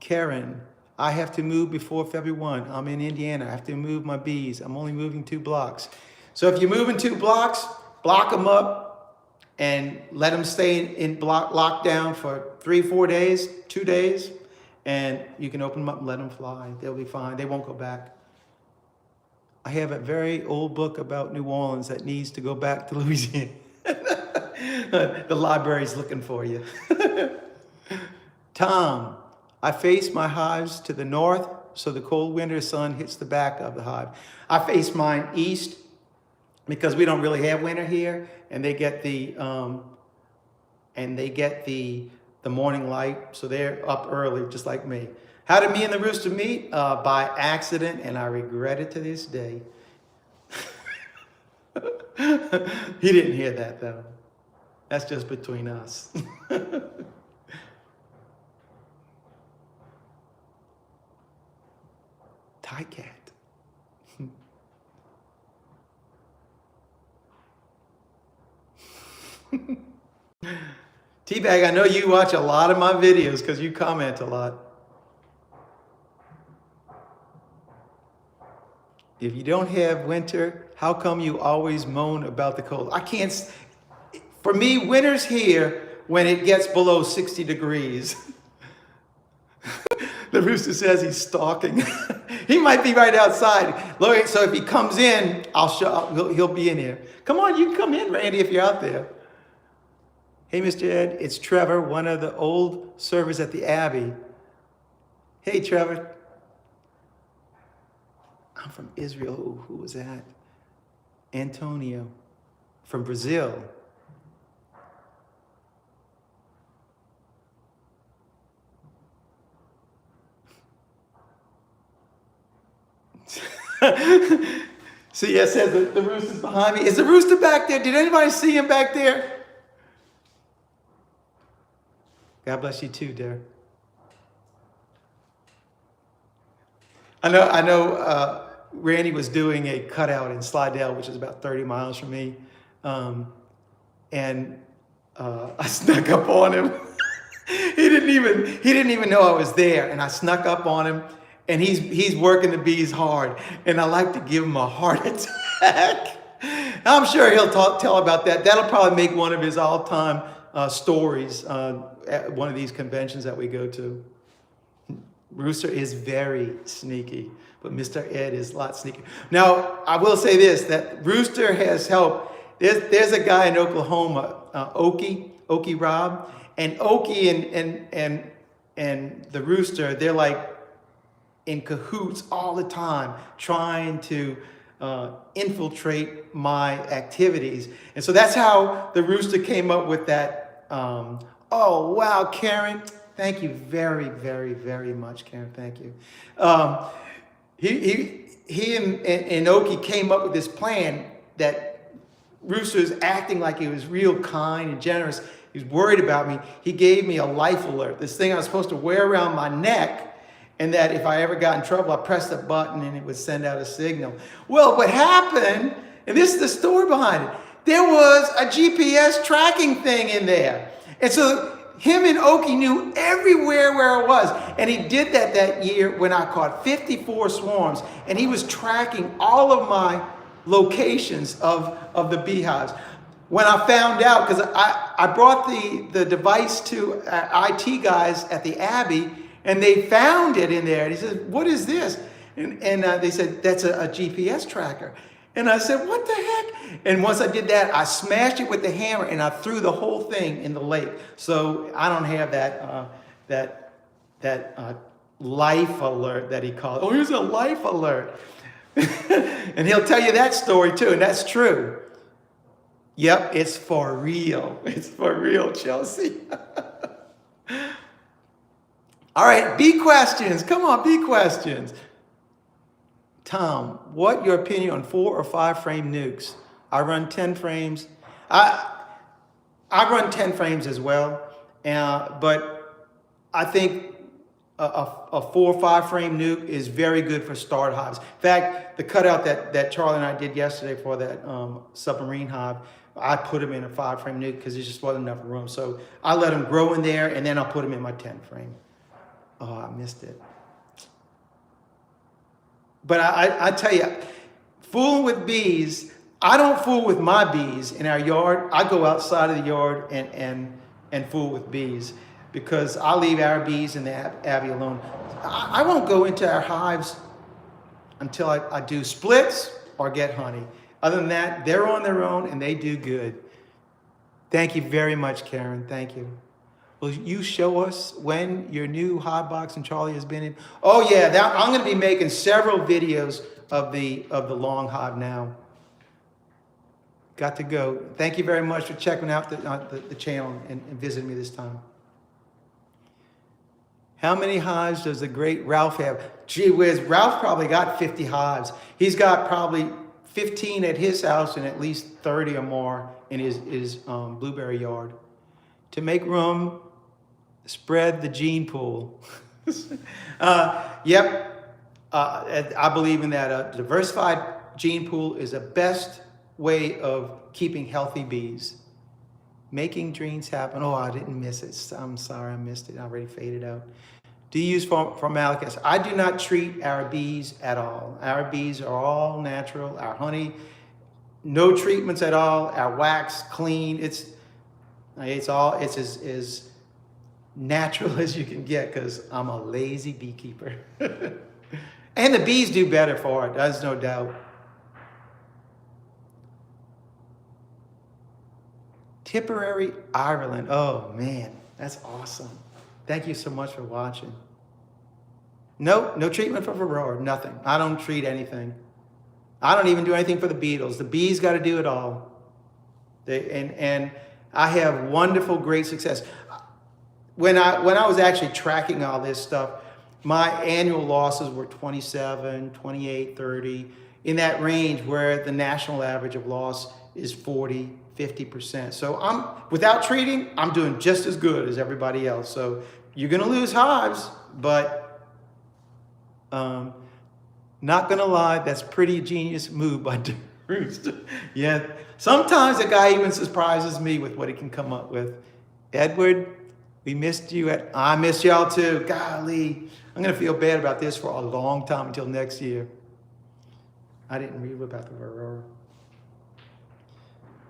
Karen, I have to move before February 1. I'm in Indiana. I have to move my bees. I'm only moving 2 blocks. So if you're moving 2 blocks, block them up and let them stay in lockdown for 3-4 days, 2 days, and you can open them up and let them fly. They'll be fine. They won't go back. I have a very old book about New Orleans that needs to go back to Louisiana. The library's looking for you. Tom, I face my hives to the north, so the cold winter sun hits the back of the hive. I face mine east because we don't really have winter here, and they get the morning light, so they're up early, just like me. How did me and the rooster meet? By accident, and I regret it to this day. He didn't hear that, though. That's just between us. Tie cat. Teabag, I know you watch a lot of my videos because you comment a lot. If you don't have winter, how come you always moan about the cold? I can't, for me, winter's here when it gets below 60 degrees. The rooster says he's stalking. He might be right outside. So if he comes in, he'll be in here. Come on, you can come in, Randy, if you're out there. Hey, Mr. Ed, it's Trevor, one of the old servers at the Abbey. Hey, Trevor. I'm from Israel. Who was that? Antonio from Brazil. See, I said the rooster's behind me. Is the rooster back there? Did anybody see him back there? God bless you too, dear. I know. Randy was doing a cutout in Slidell, which is about 30 miles from me, and I snuck up on him. He didn't even know I was there, and I snuck up on him, and he's working the bees hard, and I like to give him a heart attack. I'm sure he'll tell about that. That'll probably make one of his all-time stories at one of these conventions that we go to. Rooster is very sneaky, but Mr. Ed is a lot sneaky. Now, I will say this, that Rooster has helped. There's a guy in Oklahoma, Okie Rob, and Okie and the Rooster, they're like in cahoots all the time, trying to infiltrate my activities. And so that's how the Rooster came up with that. Oh, wow, Karen. Thank you very, very, very much, Karen. Thank you. He and Okie came up with this plan that Rooster's acting like he was real kind and generous. He was worried about me. He gave me a life alert, this thing I was supposed to wear around my neck, and that if I ever got in trouble, I pressed a button and it would send out a signal. Well, what happened, and this is the story behind it, there was a GPS tracking thing in there. And so him and Okie knew everywhere where I was. And he did that year when I caught 54 swarms. And he was tracking all of my locations of the beehives. When I found out, because I brought the device to IT guys at the Abbey, and they found it in there. And he said, what is this? And they said, that's a GPS tracker. And I said, what the heck? And once I did that, I smashed it with the hammer and I threw the whole thing in the lake. So I don't have that life alert that he called. Oh, here's a life alert. And he'll tell you that story too, and that's true. Yep, it's for real. It's for real, Chelsea. All right, bee questions. Come on, bee questions. Tom, what your opinion on 4 or 5 frame nukes? I run 10 frames. I run 10 frames as well, but I think a 4 or 5 frame nuke is very good for start hives. In fact, the cutout that Charlie and I did yesterday for that submarine hive, I put them in a 5 frame nuke because there just wasn't enough room. So I let them grow in there, and then I'll put them in my 10 frame. Oh, I missed it. But I tell you, fooling with bees, I don't fool with my bees in our yard. I go outside of the yard and fool with bees because I leave our bees in the Abbey alone. I won't go into our hives until I do splits or get honey. Other than that, they're on their own and they do good. Thank you very much, Karen. Thank you. Will you show us when your new hive box and Charlie has been in? Oh yeah, I'm going to be making several videos of the long hive now. Got to go. Thank you very much for checking out the channel and visiting me this time. How many hives does the great Ralph have? Gee whiz, Ralph probably got 50 hives. He's got probably 15 at his house and at least 30 or more in his blueberry yard. To make room, spread the gene pool. Yep, I believe in that. A diversified gene pool is the best way of keeping healthy bees. Making dreams happen. Oh, I didn't miss it. I'm sorry, I missed it. I already faded out. Do you use formaldehyde acid? I do not treat our bees at all. Our bees are all natural. Our honey, no treatments at all. Our wax, clean. It's as natural as you can get because I'm a lazy beekeeper. And the bees do better for it. There's no doubt. Tipperary, Ireland. Oh man, that's awesome. Thank you so much for watching. No treatment for varroa, nothing. I don't treat anything. I don't even do anything for the beetles. The bees got to do it all. And I have wonderful, great success. When I was actually tracking all this stuff, my annual losses were 27, 28, 30, in that range where the national average of loss is 40, 50%. So without treating, I'm doing just as good as everybody else. So you're going to lose hives, but not going to lie, that's pretty genius move by Roost. Yeah, sometimes the guy even surprises me with what he can come up with. Edward, we missed you. I missed y'all too. Golly, I'm going to feel bad about this for a long time until next year. I didn't read about the varroa.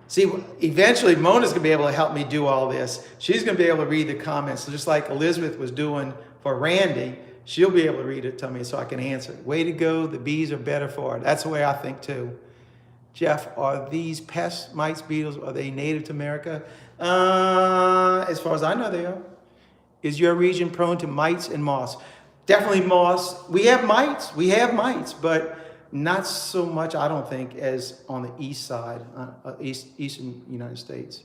See, eventually Mona's going to be able to help me do all this. She's going to be able to read the comments. So just like Elizabeth was doing for Randy, she'll be able to read it to me so I can answer it. Way to go. The bees are better for it. That's the way I think too. Jeff, are these pests, mites, beetles, are they native to America? As far as I know, they are. Is your region prone to mites and moths? Definitely moths. We have mites, but not so much, I don't think, as on the east side, eastern United States.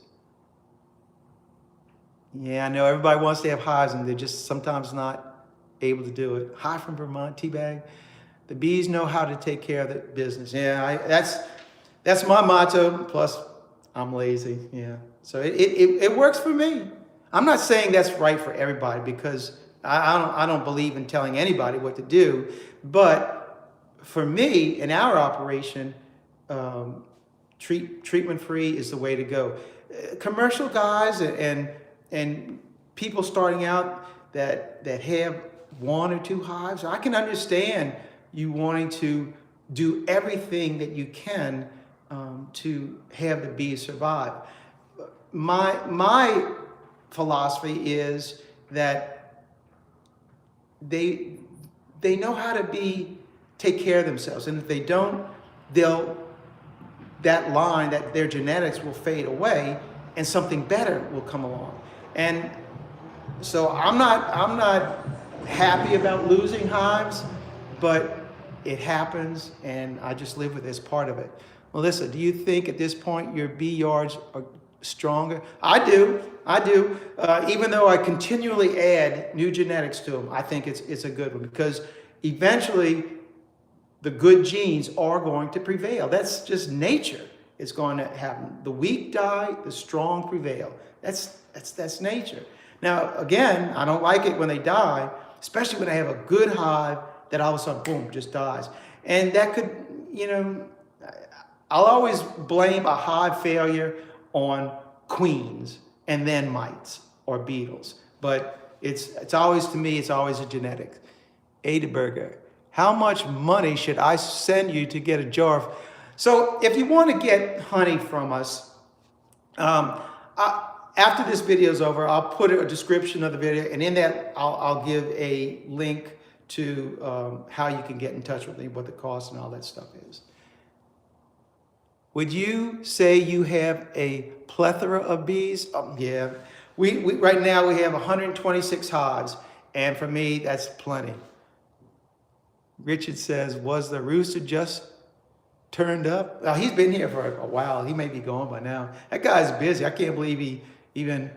Yeah, I know everybody wants to have hives and they're just sometimes not able to do it. Hi from Vermont, Teabag. The bees know how to take care of the business. Yeah, that's my motto, plus I'm lazy, yeah. So it works for me. I'm not saying that's right for everybody because I don't believe in telling anybody what to do, but for me, in our operation, treatment-free is the way to go. Commercial guys and people starting out that have 1 or 2 hives, I can understand you wanting to do everything that you can to have the bees survive. My philosophy is that they know how to take care of themselves, and if they don't, their genetics will fade away, and something better will come along. And so I'm not happy about losing hives, but it happens, and I just live with this part of it. Melissa, do you think at this point your bee yards are stronger? I do. Even though I continually add new genetics to them, I think it's a good one because eventually the good genes are going to prevail. That's just nature. It's going to happen. The weak die, the strong prevail. That's nature. Now, again, I don't like it when they die, especially when I have a good hive that all of a sudden, boom, just dies. And that could, I'll always blame a hive failure on queens and then mites or beetles. But it's always, to me, it's always a genetic. Adaberger, how much money should I send you to get a jar of? So if you want to get honey from us, after this video is over, I'll put a description of the video, and in that I'll give a link to how you can get in touch with me, what the cost and all that stuff is. Would you say you have a plethora of bees? Yeah. We right now we have 126 hives, and for me, that's plenty. Richard says, was the rooster just turned up? Oh, he's been here for a while. He may be gone by now. That guy's busy. I can't believe he even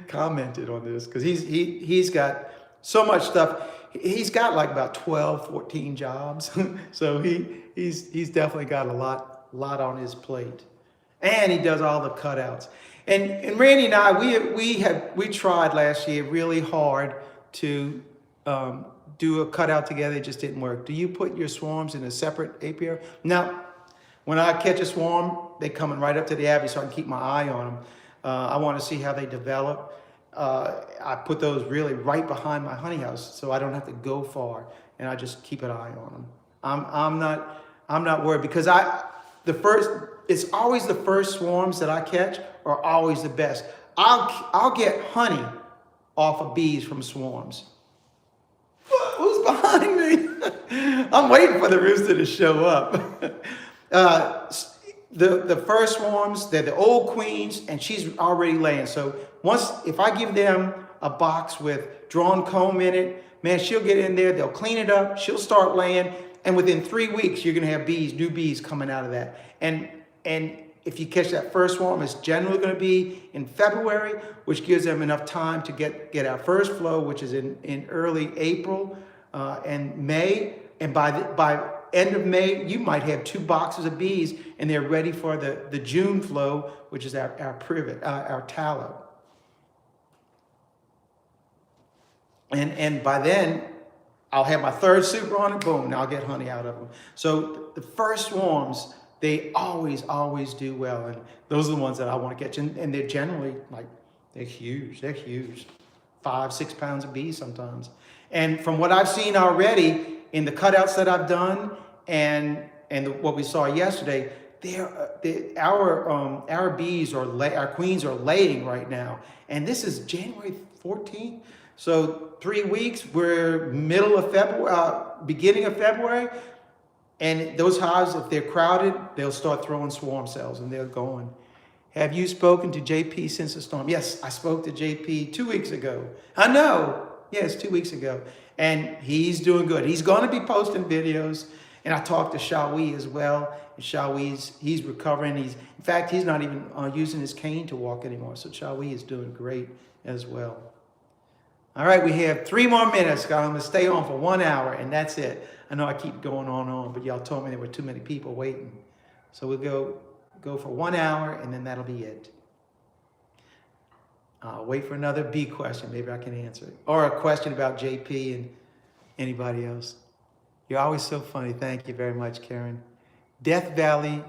commented on this, because he's got so much stuff. He's got like about 12, 14 jobs. So he's definitely got a lot on his plate. And he does all the cutouts. And Randy and I, we tried last year really hard to do a cutout together. It just didn't work. Do you put your swarms in a separate apiary? No. When I catch a swarm, they coming right up to the Abbey so I can keep my eye on them. I want to see how they develop. I put those really right behind my honey house so I don't have to go far, and I just keep an eye on them. I'm not worried, because it's always the first swarms that I catch are always the best. I'll get honey off of bees from swarms. Who's behind me? I'm waiting for the rooster to show up. The first swarms, they're the old queens, and she's already laying. So if I give them a box with drawn comb in it, man, she'll get in there, they'll clean it up, she'll start laying, and within 3 weeks, you're gonna have new bees coming out of that. And if you catch that first swarm, it's generally gonna be in February, which gives them enough time to get our first flow, which is in early April and May. And by end of May, you might have 2 boxes of bees, and they're ready for the June flow, which is our privet, our tallow. And by then, I'll have my third super on it, boom, and I'll get honey out of them. So the first swarms, they always do well. And those are the ones that I want to catch. And they're generally, they're huge. They're huge. 5-6 pounds of bees sometimes. And from what I've seen already in the cutouts that I've done and what we saw yesterday, our bees our queens are laying right now. And this is January 14th. So 3 weeks, we're middle of February, beginning of February. And those hives, if they're crowded, they'll start throwing swarm cells, and they're going. Have you spoken to JP since the storm? Yes, I spoke to JP 2 weeks ago. I know. Yes, 2 weeks ago. And he's doing good. He's going to be posting videos. And I talked to Shawi as well. And Shawi's, he's recovering. In fact, he's not even using his cane to walk anymore. So Shawi is doing great as well. All right, we have 3 more minutes. I'm going to stay on for 1 hour, and that's it. I know I keep going on, but y'all told me there were too many people waiting. So we'll go for 1 hour, and then that'll be it. I'll wait for another bee question. Maybe I can answer it. Or a question about JP and anybody else. You're always so funny. Thank you very much, Karen. Death Valley,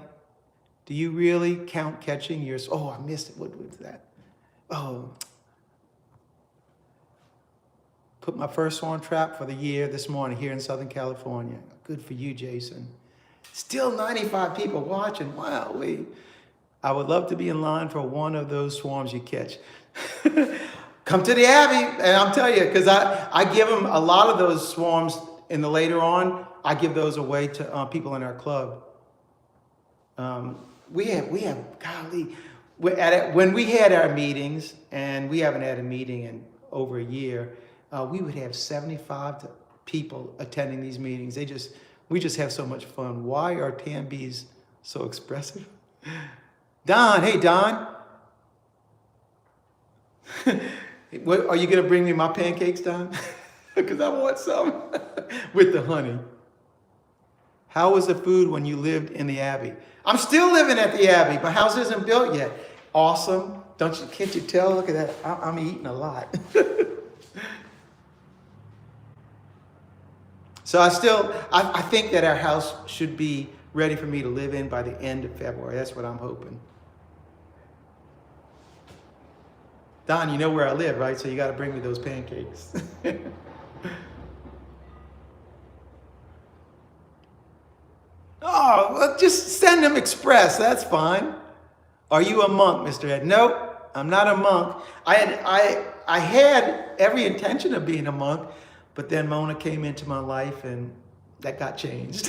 do you really count catching your... Oh, I missed it. What was that? Oh... Put my first swarm trap for the year this morning here in Southern California. Good for you, Jason. Still 95 people watching. Wow, I would love to be in line for one of those swarms you catch. Come to the Abbey, and I'm telling you, because I give them a lot of those swarms later on. I give those away to people in our club. We have, golly, when we had our meetings, and we haven't had a meeting in over a year, we would have 75 people attending these meetings. We just have so much fun. Why are tan bees so expressive? Don, hey Don. Are you gonna bring me my pancakes, Don? Because I want some with the honey. How was the food when you lived in the Abbey? I'm still living at the Abbey. My house isn't built yet. Awesome. Can't you tell? Look at that. I'm eating a lot. So I think that our house should be ready for me to live in by the end of February. That's what I'm hoping. Don, you know where I live, right? So you got to bring me those pancakes. Oh, well, just send them express. That's fine. Are you a monk, Mr. Ed? Nope, I'm not a monk. I had every intention of being a monk, But then Mona came into my life and that got changed.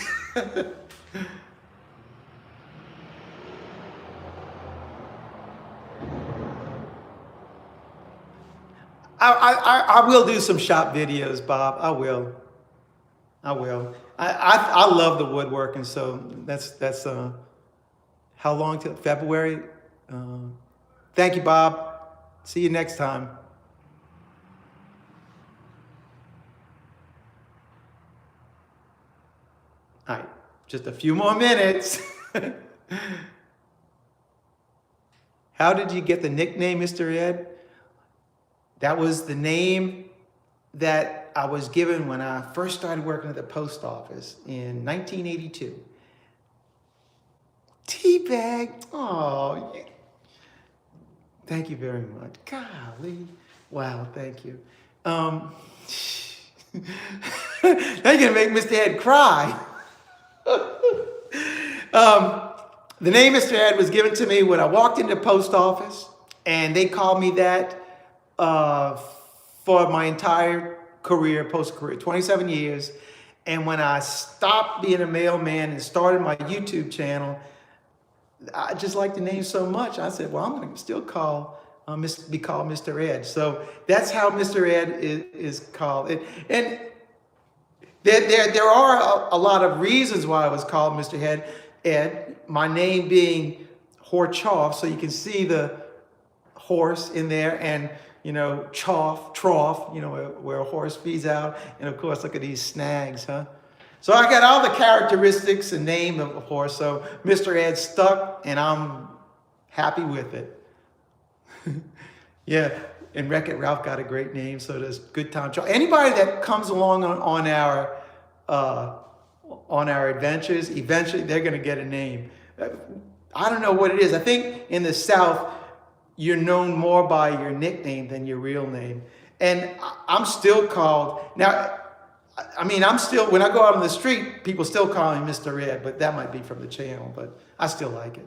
I will do some shop videos, Bob. I will. I will. I love the woodworking, so that's how long till February? Thank you, Bob. See you next time. All right, just a few more minutes. How did you get the nickname Mr. Ed? That was the name that I was given when I first started working at the post office in 1982. Teabag, oh, thank you very much. Golly, wow, thank you. Now you're gonna make Mr. Ed cry. The name Mr. Ed was given to me when I walked into the post office, and they called me that for my entire career, post-career, 27 years. And when I stopped being a mailman and started my YouTube channel, I just liked the name so much. I said, well, I'm going to still be called Mr. Ed. So that's how Mr. Ed is called. And there are a lot of reasons why I was called Mr. Ed. My name being Horchoff, so you can see the horse in there, and trough, where a horse feeds out. And of course, look at these snags, huh? So I got all the characteristics and name of a horse. So Mr. Ed stuck, and I'm happy with it. Yeah, and Wreck-It Ralph got a great name, so does Good Time Charlie. Anybody that comes along on our adventures, eventually they're going to get a name. I don't know what it is. I think in the South, you're known more by your nickname than your real name. And I'm still called, now, I'm still, when I go out on the street, people still call me Mr. Ed, but that might be from the channel, but I still like it.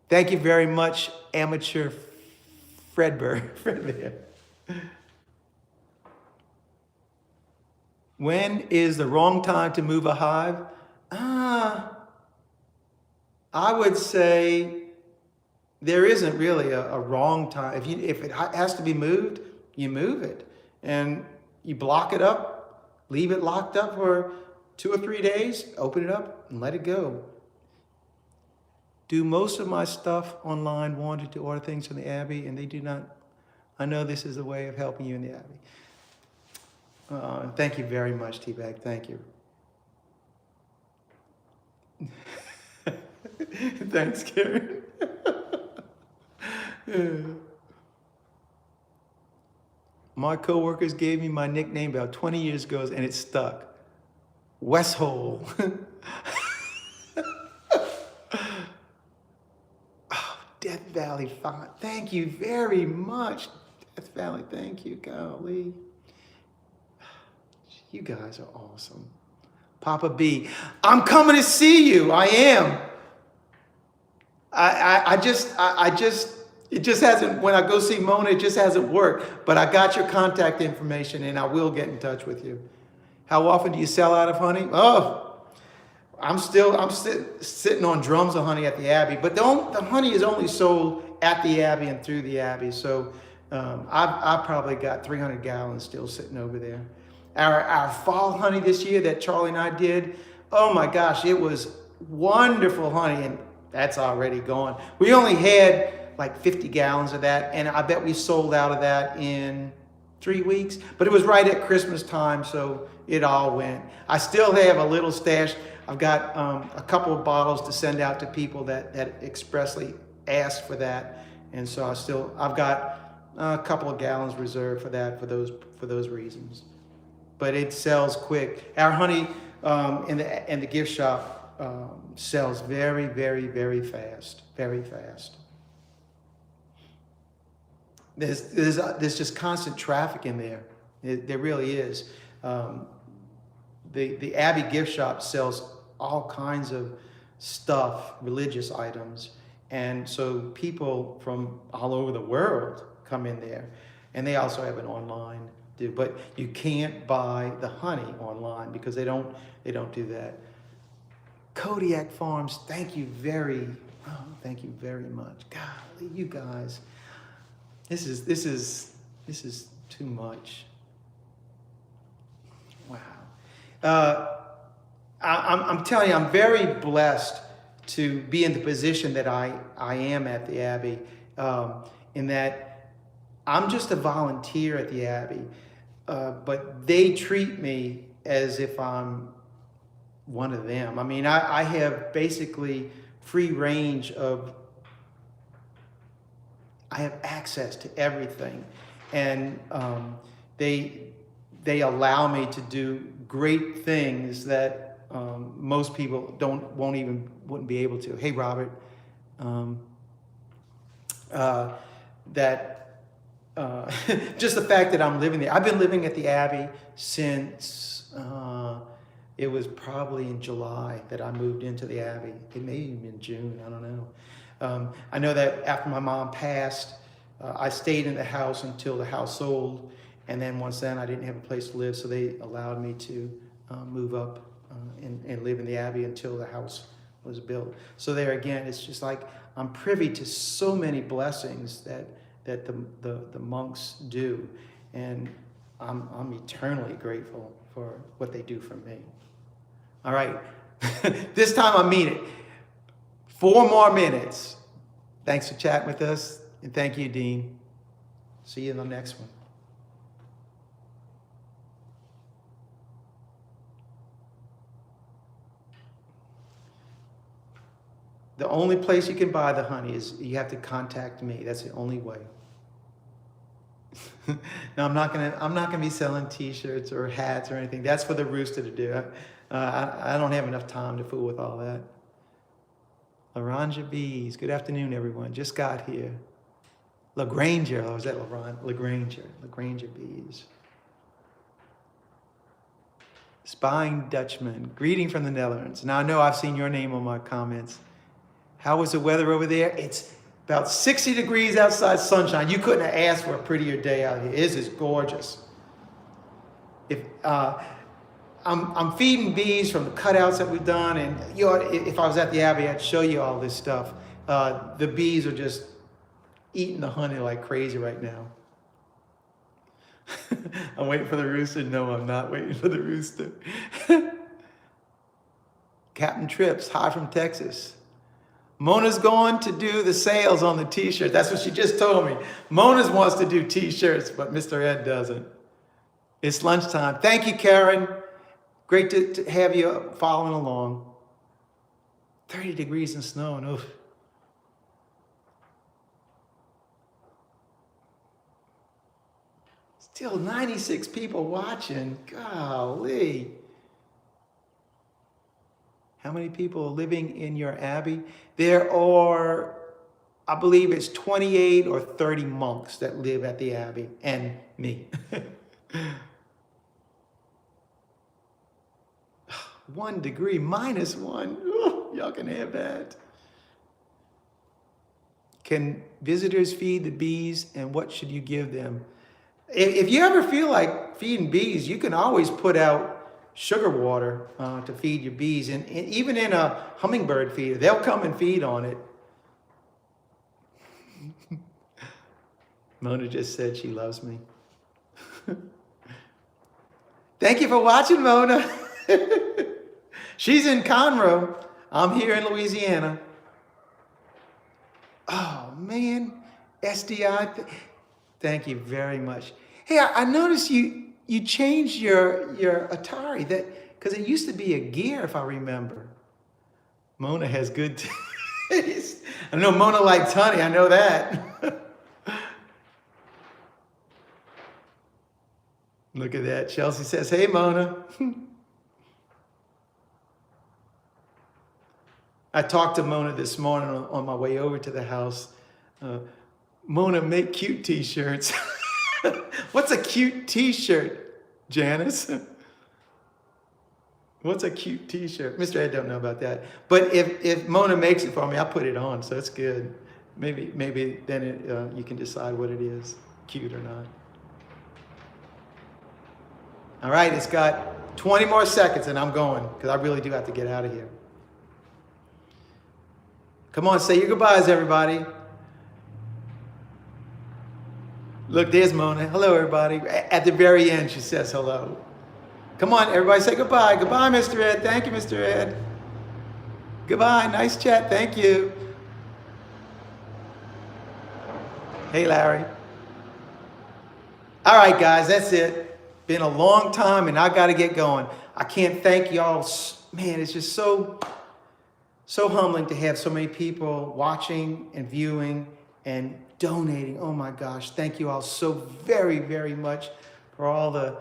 Thank you very much, amateur Fredbear. When is the wrong time to move a hive? I would say there isn't really a wrong time. If it has to be moved, you move it. And you block it up, leave it locked up for 2 or 3 days, open it up and let it go. Do most of my stuff online wanted to order things from the Abbey, and they do not. I know this is a way of helping you in the Abbey. Thank you very much, T-Bag. Thank you. Thanks, Karen. My coworkers gave me my nickname about 20 years ago, and it stuck. Westhole. Oh, Death Valley Font. Thank you very much. Death Valley, thank you, golly. You guys are awesome. Papa B, I'm coming to see you. I am. It just hasn't, when I go see Mona, it just hasn't worked. But I got your contact information, and I will get in touch with you. How often do you sell out of honey? Oh, I'm sitting on drums of honey at the Abbey. But the honey is only sold at the Abbey and through the Abbey. So I've probably got 300 gallons still sitting over there. Our fall honey this year that Charlie and I did, oh my gosh, it was wonderful honey, and that's already gone. We only had like 50 gallons of that, and I bet we sold out of that in 3 weeks, but it was right at Christmas time, so it all went. I still have a little stash. I've got a couple of bottles to send out to people that expressly asked for that, and so I've got a couple of gallons reserved for that, for those reasons. But it sells quick. Our honey in the gift shop sells very, very, very fast. Very fast. There's just constant traffic in there. There really is. The Abbey gift shop sells all kinds of stuff, religious items, and so people from all over the world come in there, and they also have an online do. But you can't buy the honey online because they don't do that. Kodiak Farms, thank you very much. Golly, you guys, this is too much. Wow. I'm telling you, I'm very blessed to be in the position that I am at the Abbey, in that I'm just a volunteer at the Abbey, but they treat me as if I'm one of them. I mean, I have basically free range of, I have access to everything, and they allow me to do great things that most people wouldn't be able to. Hey, Robert, just the fact that I'm living there. I've been living at the Abbey since it was probably in July that I moved into the Abbey. It may even been June, I don't know. I know that after my mom passed, I stayed in the house until the house sold, and then once then I didn't have a place to live, so they allowed me to move up and live in the Abbey until the house was built. So there again, it's just like I'm privy to so many blessings that the monks do, and I'm eternally grateful for what they do for me. All right, this time I mean it. 4 more minutes. Thanks for chatting with us, and thank you, Dean. See you in the next one. The only place you can buy the honey is you have to contact me. That's the only way. No, I'm not gonna be selling T-shirts or hats or anything. That's for the rooster to do. I don't have enough time to fool with all that. Laranja Bees. Good afternoon, everyone. Just got here. LaGranger. Oh, is that LaGranger? LaGranger Bees. Spying Dutchman. Greeting from the Netherlands. Now I know I've seen your name on my comments. How was the weather over there? It's about 60 degrees outside, sunshine. You couldn't have asked for a prettier day out here. This is gorgeous. If I'm feeding bees from the cutouts that we've done, and if I was at the Abbey, I'd show you all this stuff. The bees are just eating the honey like crazy right now. I'm waiting for the rooster. No, I'm not waiting for the rooster. Captain Trips, hi from Texas. Mona's going to do the sales on the T-shirt. That's what she just told me. Mona wants to do T-shirts, but Mr. Ed doesn't. It's lunchtime. Thank you, Karen. Great to have you following along. 30 degrees and snow. And oof. Still 96 people watching. Golly. How many people are living in your Abbey? There are, I believe it's 28 or 30 monks that live at the Abbey, and me. 1 degree, -1. Ooh, y'all can have that. Can visitors feed the bees, and what should you give them? If you ever feel like feeding bees, you can always put out sugar water to feed your bees, and even in a hummingbird feeder, they'll come and feed on it. Mona just said she loves me. Thank you for watching, Mona. She's in Conroe. I'm here in Louisiana. Oh man, SDI. Thank you very much. Hey, I noticed you changed your Atari, because it used to be a gear, if I remember. Mona has good taste. I know Mona likes honey, I know that. Look at that. Chelsea says, hey, Mona. I talked to Mona this morning on my way over to the house. Mona, make cute T-shirts. What's a cute T-shirt, Janice? What's a cute T-shirt? Mr. Ed don't know about that. But if Mona makes it for me, I'll put it on, so it's good. Maybe then you can decide what it is, cute or not. All right, it's got 20 more seconds and I'm going because I really do have to get out of here. Come on, say your goodbyes, everybody. Look, there's Mona. Hello, everybody. At the very end, she says hello. Come on, everybody, say goodbye. Goodbye, Mr. Ed. Thank you, Mr. Ed. Goodbye. Nice chat. Thank you. Hey, Larry. All right, guys, that's it. Been a long time, and I got to get going. I can't thank y'all. Man, it's just so humbling to have so many people watching and viewing and donating. Oh my gosh, thank you all so very, very much for all the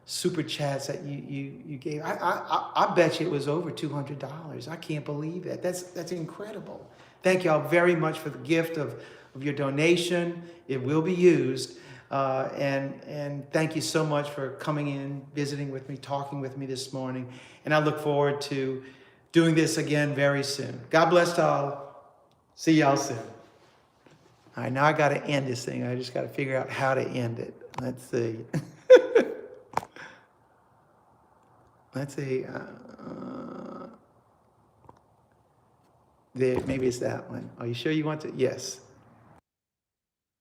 super chats that you gave. I bet you it was over $200. I can't believe that. That's incredible. Thank you all very much for the gift of your donation. It will be used. And thank you so much for coming in, visiting with me, talking with me this morning. And I look forward to doing this again very soon. God bless all. See y'all soon. All right, now I got to end this thing. I just got to figure out how to end it. Let's see. Let's see. There, maybe it's that one. Are you sure you want to? Yes.